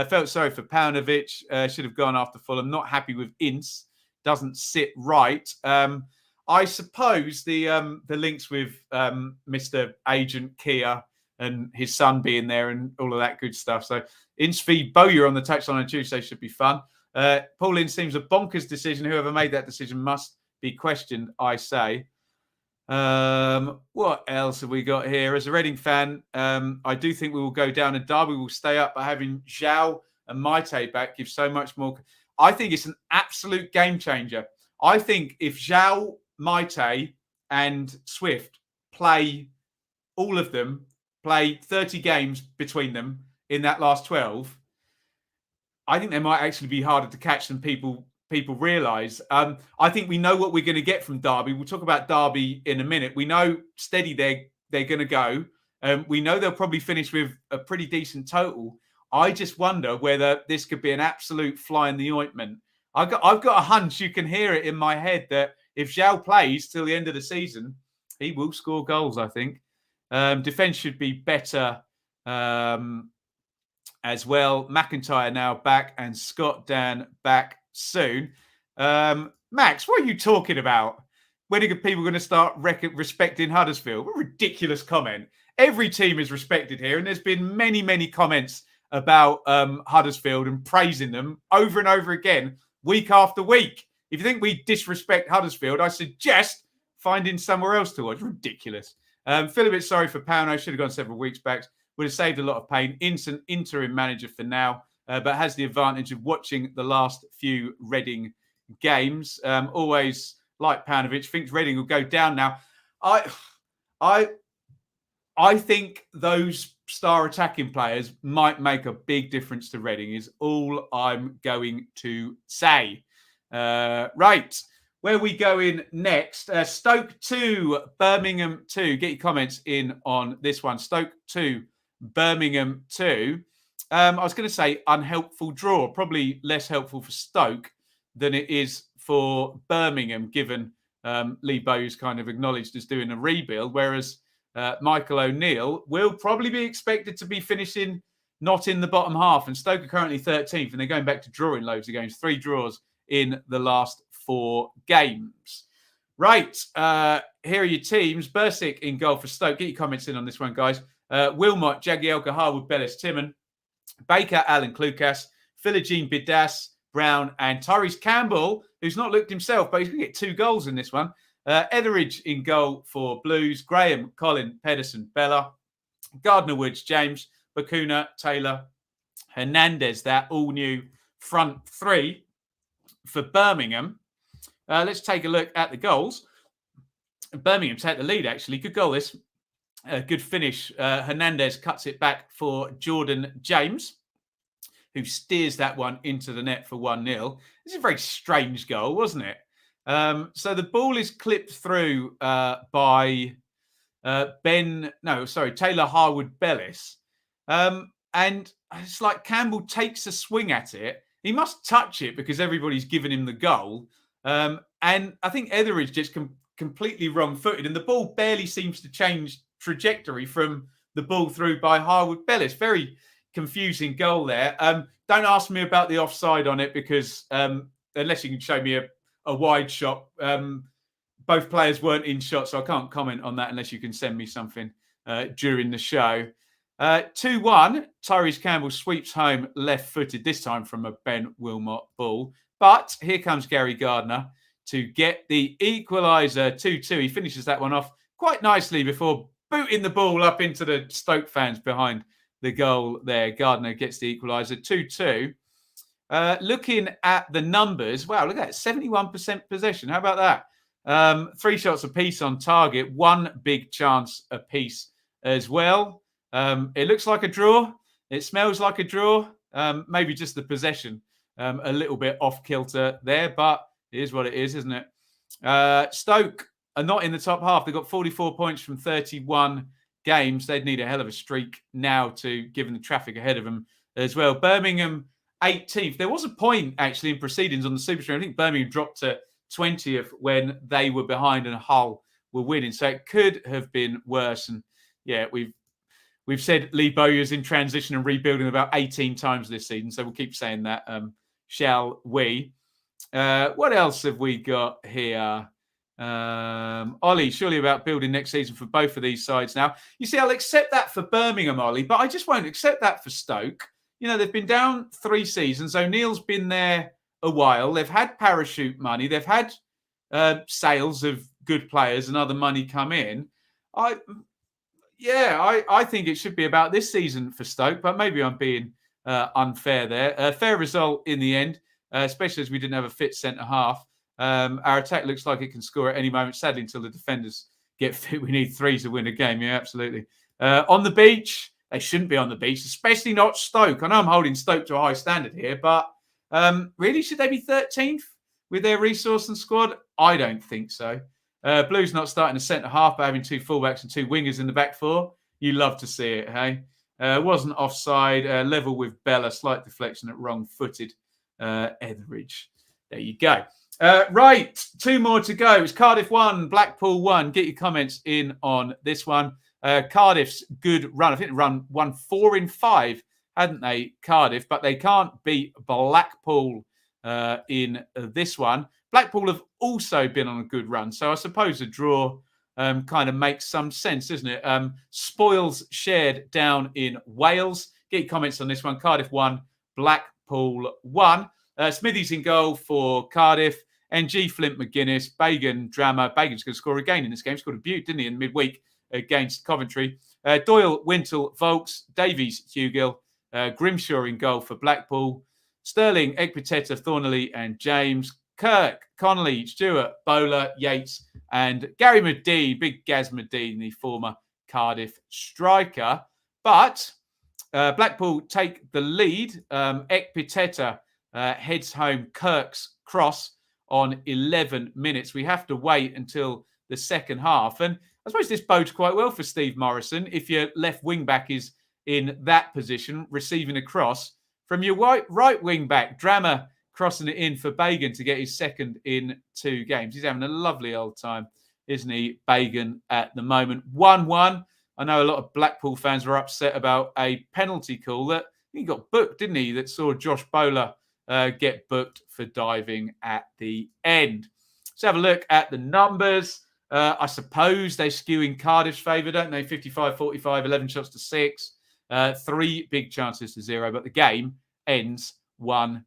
Felt sorry for Paunovic. Should have gone after Fulham. Not happy with Ince. Doesn't sit right. I suppose the links with Mr. Agent Kia and his son being there and all of that good stuff. So Ince v Bowyer on the touchline on Tuesday should be fun. Paul Ince seems a bonkers decision. Whoever made that decision must be questioned, I say. What else have we got here? As a Reading fan, I do think we will go down and Derby will stay up by having Zhao and Maite back gives so much more. I think it's an absolute game changer. I think if Zhao, Maite and Swift play, all of them, play 30 games between them in that last 12, I think they might actually be harder to catch than people realise. I think we know what we're going to get from Derby. We'll talk about Derby in a minute. We know steady they're going to go. We know they'll probably finish with a pretty decent total. I just wonder whether this could be an absolute fly in the ointment. I've got a hunch, you can hear it in my head, that if Zhao plays till the end of the season, he will score goals, I think. Defence should be better as well. McIntyre now back and Scott Dan back soon. Max, what are you talking about? When are people going to start respecting Huddersfield? What a ridiculous comment. Every team is respected here, and there's been many, many comments about Huddersfield and praising them over and over again, week after week. If you think we disrespect Huddersfield, I suggest finding somewhere else to watch. Ridiculous. Feel a bit sorry for Pauno. Should have gone several weeks back. Would have saved a lot of pain. Instant interim manager for now, but has the advantage of watching the last few Reading games. Always like Paunovic. Thinks Reading will go down now. I think those star attacking players might make a big difference to Reading, is all I'm going to say. Right, where we go in next? Stoke 2, Birmingham 2. Get your comments in on this one. Stoke 2, Birmingham 2. I was going to say unhelpful draw. Probably less helpful for Stoke than it is for Birmingham, given Lee Bowes kind of acknowledged as doing a rebuild, whereas Michael O'Neill will probably be expected to be finishing not in the bottom half. And Stoke are currently 13th, and they're going back to drawing loads of games. 3 draws in the last 4 games. Right, here are your teams. Bursic in goal for Stoke. Get your comments in on this one, guys. Wilmot, Jagielka, Harwood, Bellis, Timon, Baker, Alan Klukas, Philogene, Bidas, Brown, and Tyrese Campbell, who's not looked himself, but he's going to get 2 goals in this one. Etheridge in goal for Blues. Graham, Colin, Pedersen, Bella, Gardner Woods, James, Bakuna, Taylor, Hernandez. That all new front 3 for Birmingham. Let's take a look at the goals. Birmingham take the lead, actually. Good goal, this. Good finish. Hernandez cuts it back for Jordan James, who steers that one into the net for 1-0. This is a very strange goal, wasn't it? So the ball is clipped through by Taylor Harwood Bellis. And it's like Campbell takes a swing at it. He must touch it because everybody's given him the goal. And I think Etheridge just completely wrong-footed, and the ball barely seems to change trajectory from the ball through by Harwood Bellis. Very confusing goal there. Don't ask me about the offside on it because unless you can show me a wide shot, both players weren't in shot, so I can't comment on that unless you can send me something during the show. 2-1, Tyrese Campbell sweeps home left-footed, this time from a Ben Wilmot ball. But here comes Gary Gardner to get the equaliser, 2-2. He finishes that one off quite nicely before booting the ball up into the Stoke fans behind the goal there. Gardner gets the equaliser, 2-2. Looking at the numbers, wow, look at that, 71% possession. How about that? 3 shots apiece on target, 1 big chance apiece as well. It looks like a draw. It smells like a draw. Maybe just the possession a little bit off kilter there, but it is what it is, isn't it? Stoke are not in the top half. They've got 44 points from 31 games. They'd need a hell of a streak now to, given the traffic ahead of them as well. Birmingham 18th. There was a point actually in proceedings on the Super Stream. I think Birmingham dropped to 20th when they were behind and Hull were winning. So it could have been worse. And yeah, we've said Lee Bowyer's in transition and rebuilding about 18 times this season. So we'll keep saying that, shall we? What else have we got here? Ollie, surely about building next season for both of these sides now. You see, I'll accept that for Birmingham, Ollie, but I just won't accept that for Stoke. You know, they've been down 3 seasons. O'Neill's been there a while. They've had parachute money. They've had sales of good players and other money come in, I think it should be about this season for Stoke, but maybe I'm being unfair there. Fair result in the end, especially as we didn't have a fit centre-half. Our attack looks like it can score at any moment. Sadly, until the defenders get fit, we need 3 to win a game. Yeah, absolutely. On the beach, they shouldn't be on the beach, especially not Stoke. I know I'm holding Stoke to a high standard here, but really, should they be 13th with their resource and squad? I don't think so. Blues not starting a centre-half, but having 2 fullbacks and 2 wingers in the back 4. You love to see it, hey? Wasn't offside, level with Bella, slight deflection at wrong-footed Etheridge. There you go. Right, 2 more to go. It's Cardiff 1, Blackpool 1. Get your comments in on this one. Cardiff's good run. I think they won 4 in 5, hadn't they, Cardiff? But they can't beat Blackpool in this one. Blackpool have also been on a good run. So I suppose a draw kind of makes some sense, doesn't it? Spoils shared down in Wales. Get your comments on this one. Cardiff 1, Blackpool 1. Smithies in goal for Cardiff. NG, Flint, McGuinness, Bagan, Drama. Bagan's going to score again in this game. He scored a beaut, didn't he, in midweek against Coventry. Doyle, Wintle, Volks, Davies, Hugill. Grimshaw in goal for Blackpool. Sterling, Ekpiteta, Thornley and James. Kirk, Connolly, Stewart, Bowler, Yates, and Gary Medine, big Gaz Medine, the former Cardiff striker. But Blackpool take the lead. Ekpiteta heads home Kirk's cross on 11 minutes. We have to wait until the second half. And I suppose this bodes quite well for Steve Morrison if your left wing back is in that position, receiving a cross from your right wing back. Drama crossing it in for Bagan to get his second in 2 games. He's having a lovely old time, isn't he, Bagan, at the moment. 1-1. I know a lot of Blackpool fans were upset about a penalty call that he got booked, didn't he, that saw Josh Bowler get booked for diving at the end. Let's have a look at the numbers. I suppose they skew in Cardiff's favour, don't they? 55-45, 11 shots to 6. 3 big chances to 0, but the game ends 1-1.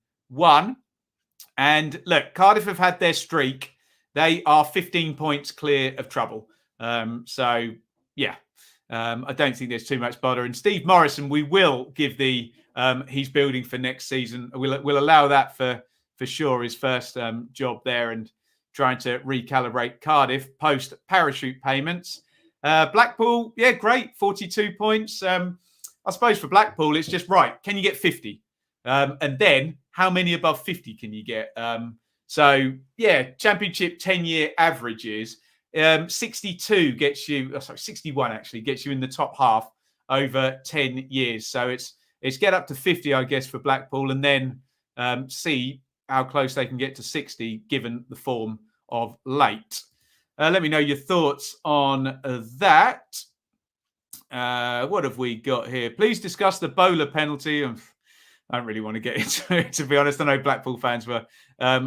And look, Cardiff have had their streak. They are 15 points clear of trouble. I don't think there's too much bother. And Steve Morrison, we will give the he's building for next season. We'll allow that for sure. His first job there and trying to recalibrate Cardiff post parachute payments. Blackpool, yeah, great, 42 points. I suppose for Blackpool, it's just right. Can you get 50? And then how many above 50 can you get? Championship 10-year averages. 62 gets you, 61 actually gets you in the top half over 10 years. So it's get up to 50, I guess, for Blackpool, and then see how close they can get to 60 given the form of late. Let me know your thoughts on that. What have we got here? Please discuss the Bowler penalty. I don't really want to get into it, to be honest. I know Blackpool fans were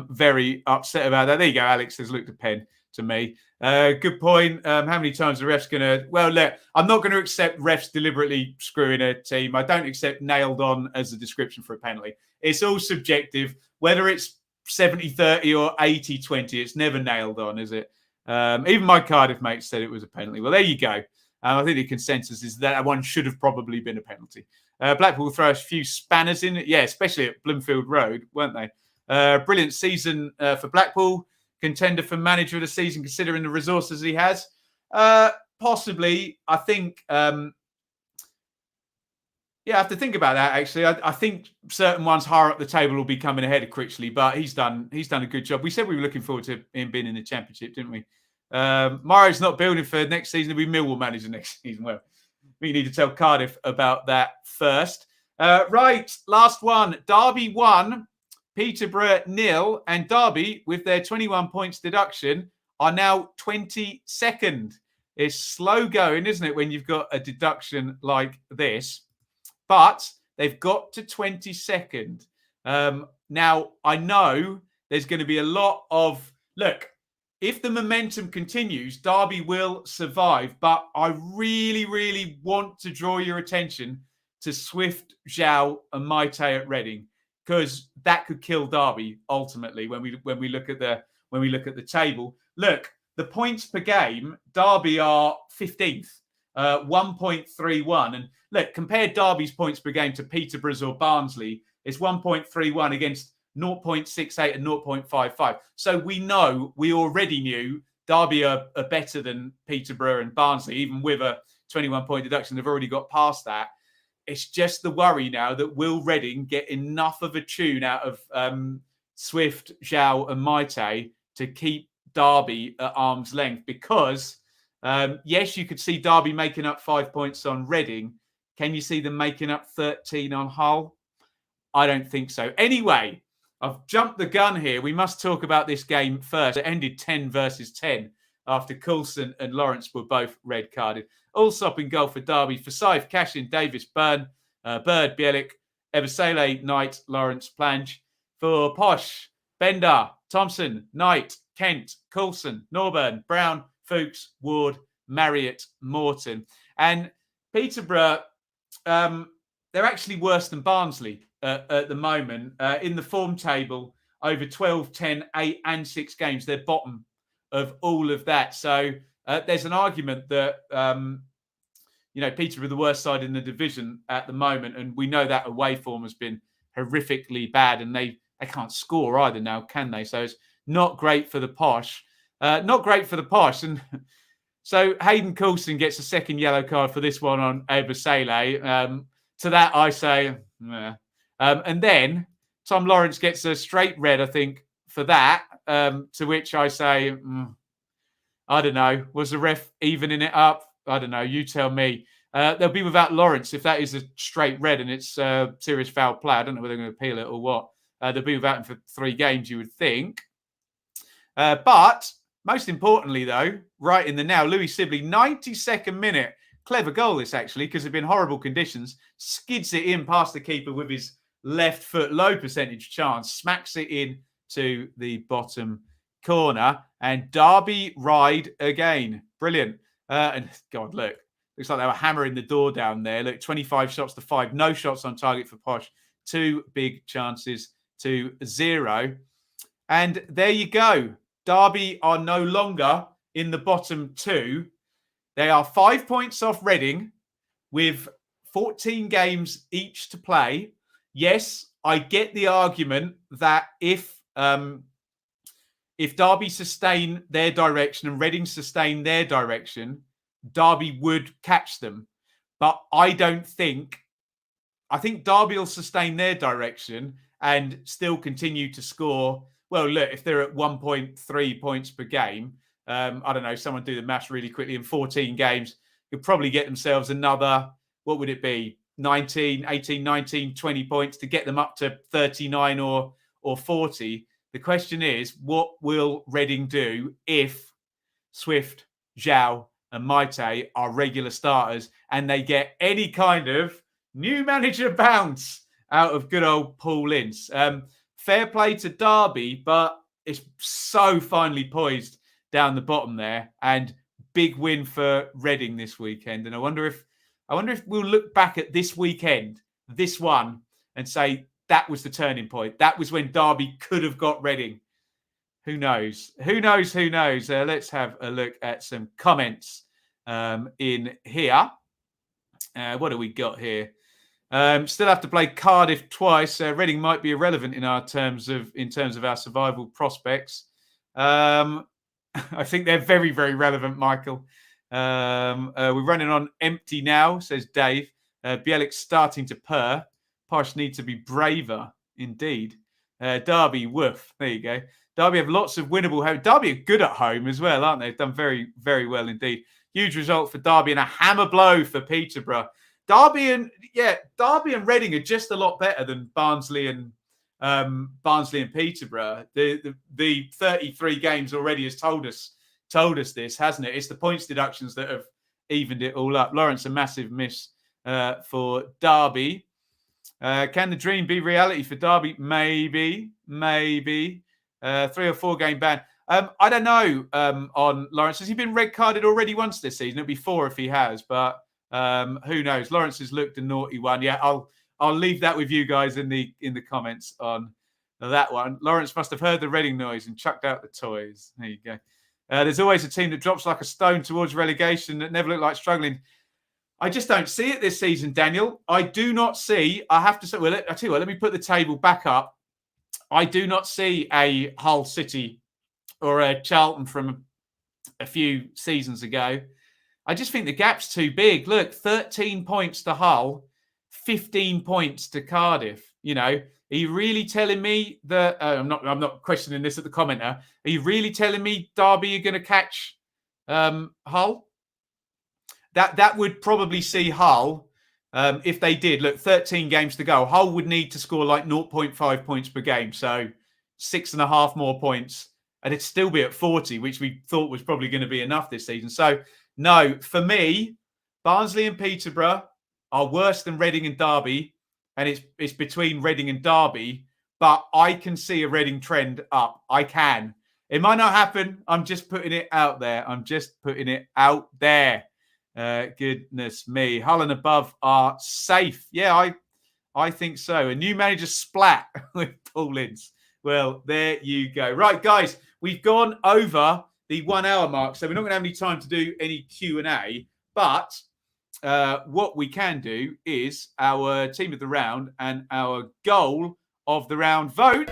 very upset about that. There you go, Alex has looked a pen to me. Good point. How many times the ref's going to... Well, look, I'm not going to accept refs deliberately screwing a team. I don't accept nailed on as a description for a penalty. It's all subjective. Whether it's 70-30 or 80-20, it's never nailed on, is it? Even my Cardiff mates said it was a penalty. Well, there you go. I think the consensus is that one should have probably been a penalty. Blackpool throw a few spanners in. Yeah, especially at Bloomfield Road, weren't they? Brilliant season for Blackpool. Contender for manager of the season, considering the resources he has. Possibly, I think... I have to think about that, actually. I think certain ones higher up the table will be coming ahead of Critchley, but he's done a good job. We said we were looking forward to him being in the Championship, didn't we? Mario's not building for next season. He'll be Millwall manager next season. Well, we need to tell Cardiff about that first. Right, last one. Derby 1, Peterborough 0, and Derby, with their 21 points deduction, are now 22nd. It's slow going, isn't it, when you've got a deduction like this? But they've got to 22nd. Now, I know there's going to be a lot of... Look, if the momentum continues, Derby will survive. But I really, really want to draw your attention to Swift, Zhao and Maite at Reading, because that could kill Derby ultimately when we look at the table. Look, the points per game, Derby are 15th, 1.31. And look, compare Derby's points per game to Peterborough's or Barnsley. It's 1.31 against 0.68 and 0.55. So we already knew Derby are better than Peterborough and Barnsley, even with a 21-point deduction. They've already got past that. It's just the worry now that will Reading get enough of a tune out of Swift, Zhao and Maite to keep Derby at arm's length? Because, yes, you could see Derby making up 5 points on Reading. Can you see them making up 13 on Hull? I don't think so. Anyway, I've jumped the gun here. We must talk about this game first. It ended 10-10 after Coulson and Lawrence were both red carded. Allsop in goal for Derby. Forsyth, Cashin, Davis, Byrne, Bird, Bielik, Ebasele, Knight, Lawrence, Plange. For Posh, Bender, Thompson, Knight, Kent, Coulson, Norburn, Brown, Fuchs, Ward, Marriott, Morton. And Peterborough, they're actually worse than Barnsley at the moment. In the form table, over 12, 10, 8 and 6 games, they're bottom of all of that. So there's an argument that, Peterborough are the worst side in the division at the moment. And we know that away form has been horrifically bad. And they can't score either now, can they? So it's not great for the Posh. And so Hayden Coulson gets a second yellow card for this one on Ebasele. To that, I say, and then Tom Lawrence gets a straight red, I think, for that. To which I say, I don't know. Was the ref evening it up? I don't know. You tell me. They'll be without Lawrence if that is a straight red and it's serious foul play. I don't know whether they're going to appeal it or what. They'll be without him for 3 games, you would think. But most importantly, though, right in the now, Louis Sibley, 92nd minute. Clever goal, this actually, because there have been horrible conditions. Skids it in past the keeper with his left foot, low percentage chance, smacks it in to the bottom corner. And Derby ride again. Brilliant. And God, look, looks like they were hammering the door down there. Look, 25 shots to 5, no shots on target for Posh. 2 big chances to 0. And there you go. Derby are no longer in the bottom 2. They are 5 points off Reading with 14 games each to play. Yes, I get the argument that if Derby sustain their direction and Reading sustain their direction, Derby would catch them. But I think Derby will sustain their direction and still continue to score. Well, look, if they're at 1.3 points per game, I don't know, someone do the maths really quickly. In 14 games, could probably get themselves another, what would it be? 18, 19, 20 points to get them up to 39 or 40. The question is, what will Reading do if Swift, Zhao and Maite are regular starters and they get any kind of new manager bounce out of good old Paul Ince? Fair play to Derby, but it's so finely poised down the bottom there, and big win for Reading this weekend. And I wonder if we'll look back at this weekend, this one, and say that was the turning point. That was when Derby could have got Reading. Who knows? Let's have a look at some comments in here. What do we got here? Still have to play Cardiff twice. Reading might be irrelevant in terms of our survival prospects. I think they're very, very relevant, Michael. We're running on empty now, says Dave. Bielik's starting to purr. Posh needs to be braver, indeed. Derby, woof. There you go. Derby have lots of winnable home. Derby are good at home as well, aren't they? They've done very, very well indeed. Huge result for Derby and a hammer blow for Peterborough. Derby and Reading are just a lot better than Barnsley and Peterborough. The 33 games already has told us this, hasn't it? It's the points deductions that have evened it all up. Lawrence, a massive miss for Derby. Can the dream be reality for Derby? Maybe. 3 or 4 game ban. I don't know on Lawrence. Has he been red carded already once this season? It'll be 4 if he has, but who knows? Lawrence has looked a naughty one. Yeah, I'll leave that with you guys in the comments on that one. Lawrence must have heard the Reading noise and chucked out the toys. There you go. There's always a team that drops like a stone towards relegation that never look like struggling. I just don't see it this season, Daniel. I do not see, I have to say, well, I tell you what, let me put the table back up. I do not see a Hull City or a Charlton from a few seasons ago. I just think the gap's too big. Look, 13 points to Hull, 15 points to Cardiff. You know, are you really telling me that I'm not questioning this at the commenter? Are you really telling me Derby are going to catch Hull? That would probably see Hull, if they did. Look, 13 games to go. Hull would need to score like 0.5 points per game. So 6.5 more points. And it'd still be at 40, which we thought was probably going to be enough this season. So, no, for me, Barnsley and Peterborough are worse than Reading and Derby. And it's between Reading and Derby. But I can see a Reading trend up. I can. It might not happen. I'm just putting it out there. Goodness me. Hull and above are safe. Yeah, I think so. A new manager splat with Paul Ince. Well, there you go. Right, guys, we've gone over the 1 hour mark, so we're not going to have any time to do any Q&A. But what we can do is our team of the round and our goal of the round vote.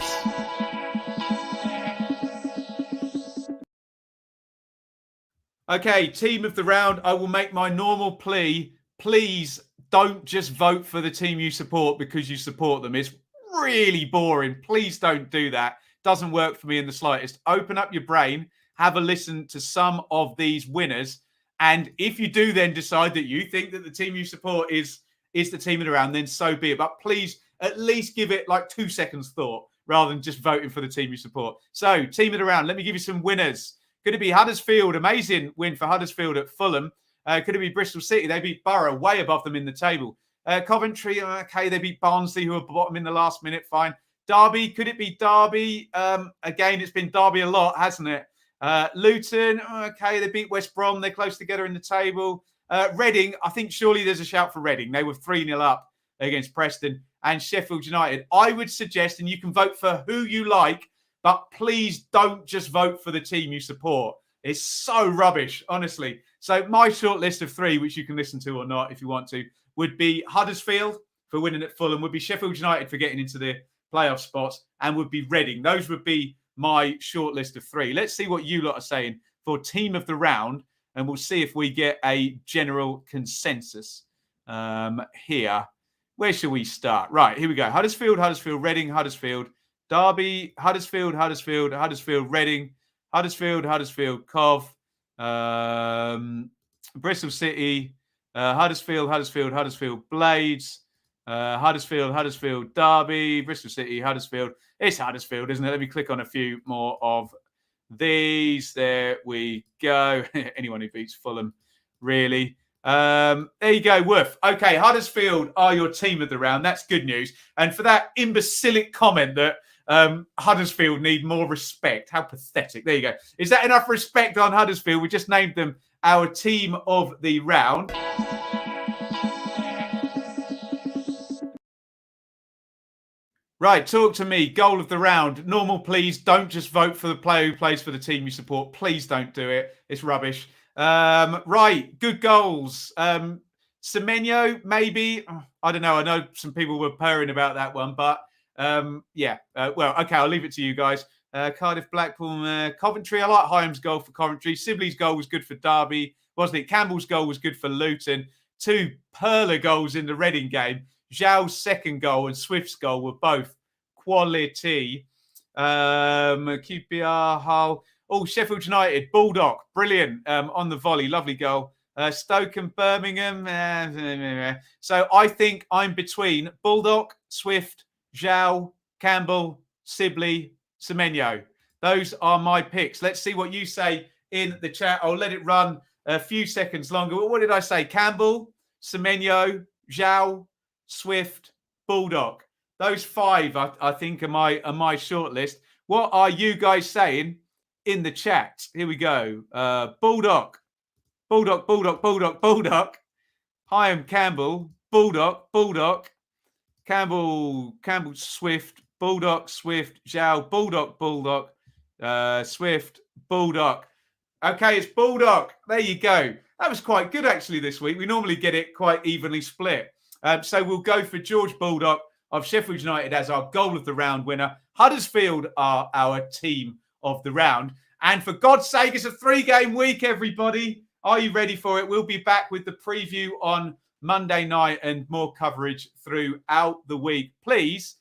Okay, team of the round. I will make my normal plea. Please don't just vote for the team you support because you support them. It's really boring. Please don't do that. Doesn't work for me in the slightest. Open up your brain, have a listen to some of these winners, and if you do then decide that you think that the team you support is the team of the round, then so be it. But please at least give it like 2 seconds thought rather than just voting for the team you support. So, team of the round, let me give you some winners. Could it be Huddersfield? Amazing win for Huddersfield at Fulham. Could it be Bristol City? They beat Borough, way above them in the table. Coventry, okay, they beat Barnsley, who were bottom in the last minute, fine. Derby, could it be Derby? Again, it's been Derby a lot, hasn't it? Luton, okay, they beat West Brom, they're close together in the table. Reading, I think surely there's a shout for Reading. They were 3-0 up against Preston. And Sheffield United. I would suggest, and you can vote for who you like, but please don't just vote for the team you support. It's so rubbish, honestly. So my short list of 3, which you can listen to or not if you want to, would be Huddersfield for winning at Fulham, would be Sheffield United for getting into the playoff spots, and would be Reading. Those would be my short list of 3. Let's see what you lot are saying for team of the round, and we'll see if we get a general consensus here. Where shall we start? Right, here we go. Huddersfield, Reading, Huddersfield, Derby, Huddersfield, Reading, Huddersfield, Cov, Bristol City, Huddersfield, Blades, Huddersfield, Derby, Bristol City, Huddersfield. It's Huddersfield, isn't it? Let me click on a few more of these. There we go. Anyone who beats Fulham, really. There you go, Woof. Okay, Huddersfield are your team of the round. That's good news. And for that imbecilic comment that Huddersfield need more respect. How pathetic. There you go. Is that enough respect on Huddersfield? We just named them our team of the round. Right, talk to me. Goal of the round. Normal, please. Don't just vote for the player who plays for the team you support. Please don't do it. It's rubbish. Right, good goals. Semenyo, maybe. I don't know. I know some people were purring about that one, but yeah. Well, okay, I'll leave it to you guys. Cardiff, Blackpool, Coventry. I like Hyam's goal for Coventry. Sibley's goal was good for Derby, wasn't it? Campbell's goal was good for Luton. 2 Perla goals in the Reading game. Zhao's second goal and Swift's goal were both quality. QPR, Hull. Oh, Sheffield United, Bulldog, brilliant on the volley, lovely goal. Stoke and Birmingham. So I think I'm between Bulldog, Swift, Zhao, Campbell, Sibley, Semenyo. Those are my picks. Let's see what you say in the chat. I'll let it run a few seconds longer. What did I say? Campbell, Semenyo, Zhao, Swift, Bulldog. Those 5, I think, are my short list. What are you guys saying in the chat? Here we go. Bulldog. Hyam, Campbell, Bulldog. Campbell, Swift, Bulldog, Zhao, Bulldog, Swift, Bulldog. Okay, it's Bulldog. There you go. That was quite good, actually, this week. We normally get it quite evenly split. So we'll go for George Bulldog of Sheffield United as our goal of the round winner. Huddersfield are our team of the round. And for God's sake, it's a 3-game week, everybody. Are you ready for it? We'll be back with the preview on Monday night and more coverage throughout the week. Please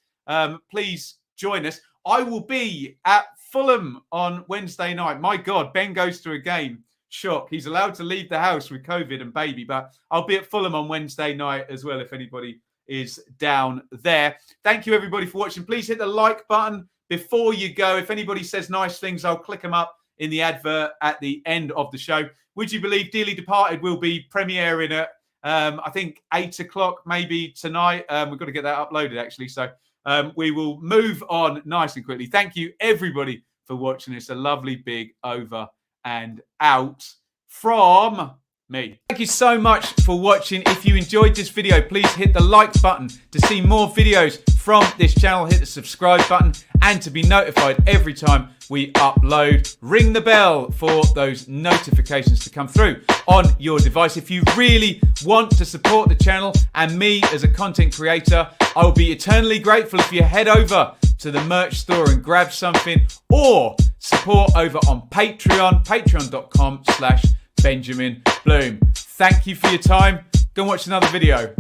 join us. I will be at Fulham on Wednesday night. My God, Ben goes to a game. Shock. He's allowed to leave the house with COVID and baby, but I'll be at Fulham on Wednesday night as well if anybody is down there. Thank you, everybody, for watching. Please hit the like button before you go. If anybody says nice things, I'll click them up in the advert at the end of the show. Would you believe Dearly Departed will be premiering at, I think, 8 o'clock maybe tonight. We've got to get that uploaded, actually. So we will move on nice and quickly. Thank you, everybody, for watching. It's a lovely big over and out from me. Thank you so much for watching. If you enjoyed this video, please hit the like button to see more videos from this channel. Hit the subscribe button and to be notified every time we upload. Ring the bell for those notifications to come through on your device. If you really want to support the channel and me as a content creator, I will be eternally grateful if you head over to the merch store and grab something, or support over on Patreon, patreon.com/Benjamin Bloom. Thank you for your time. Go and watch another video.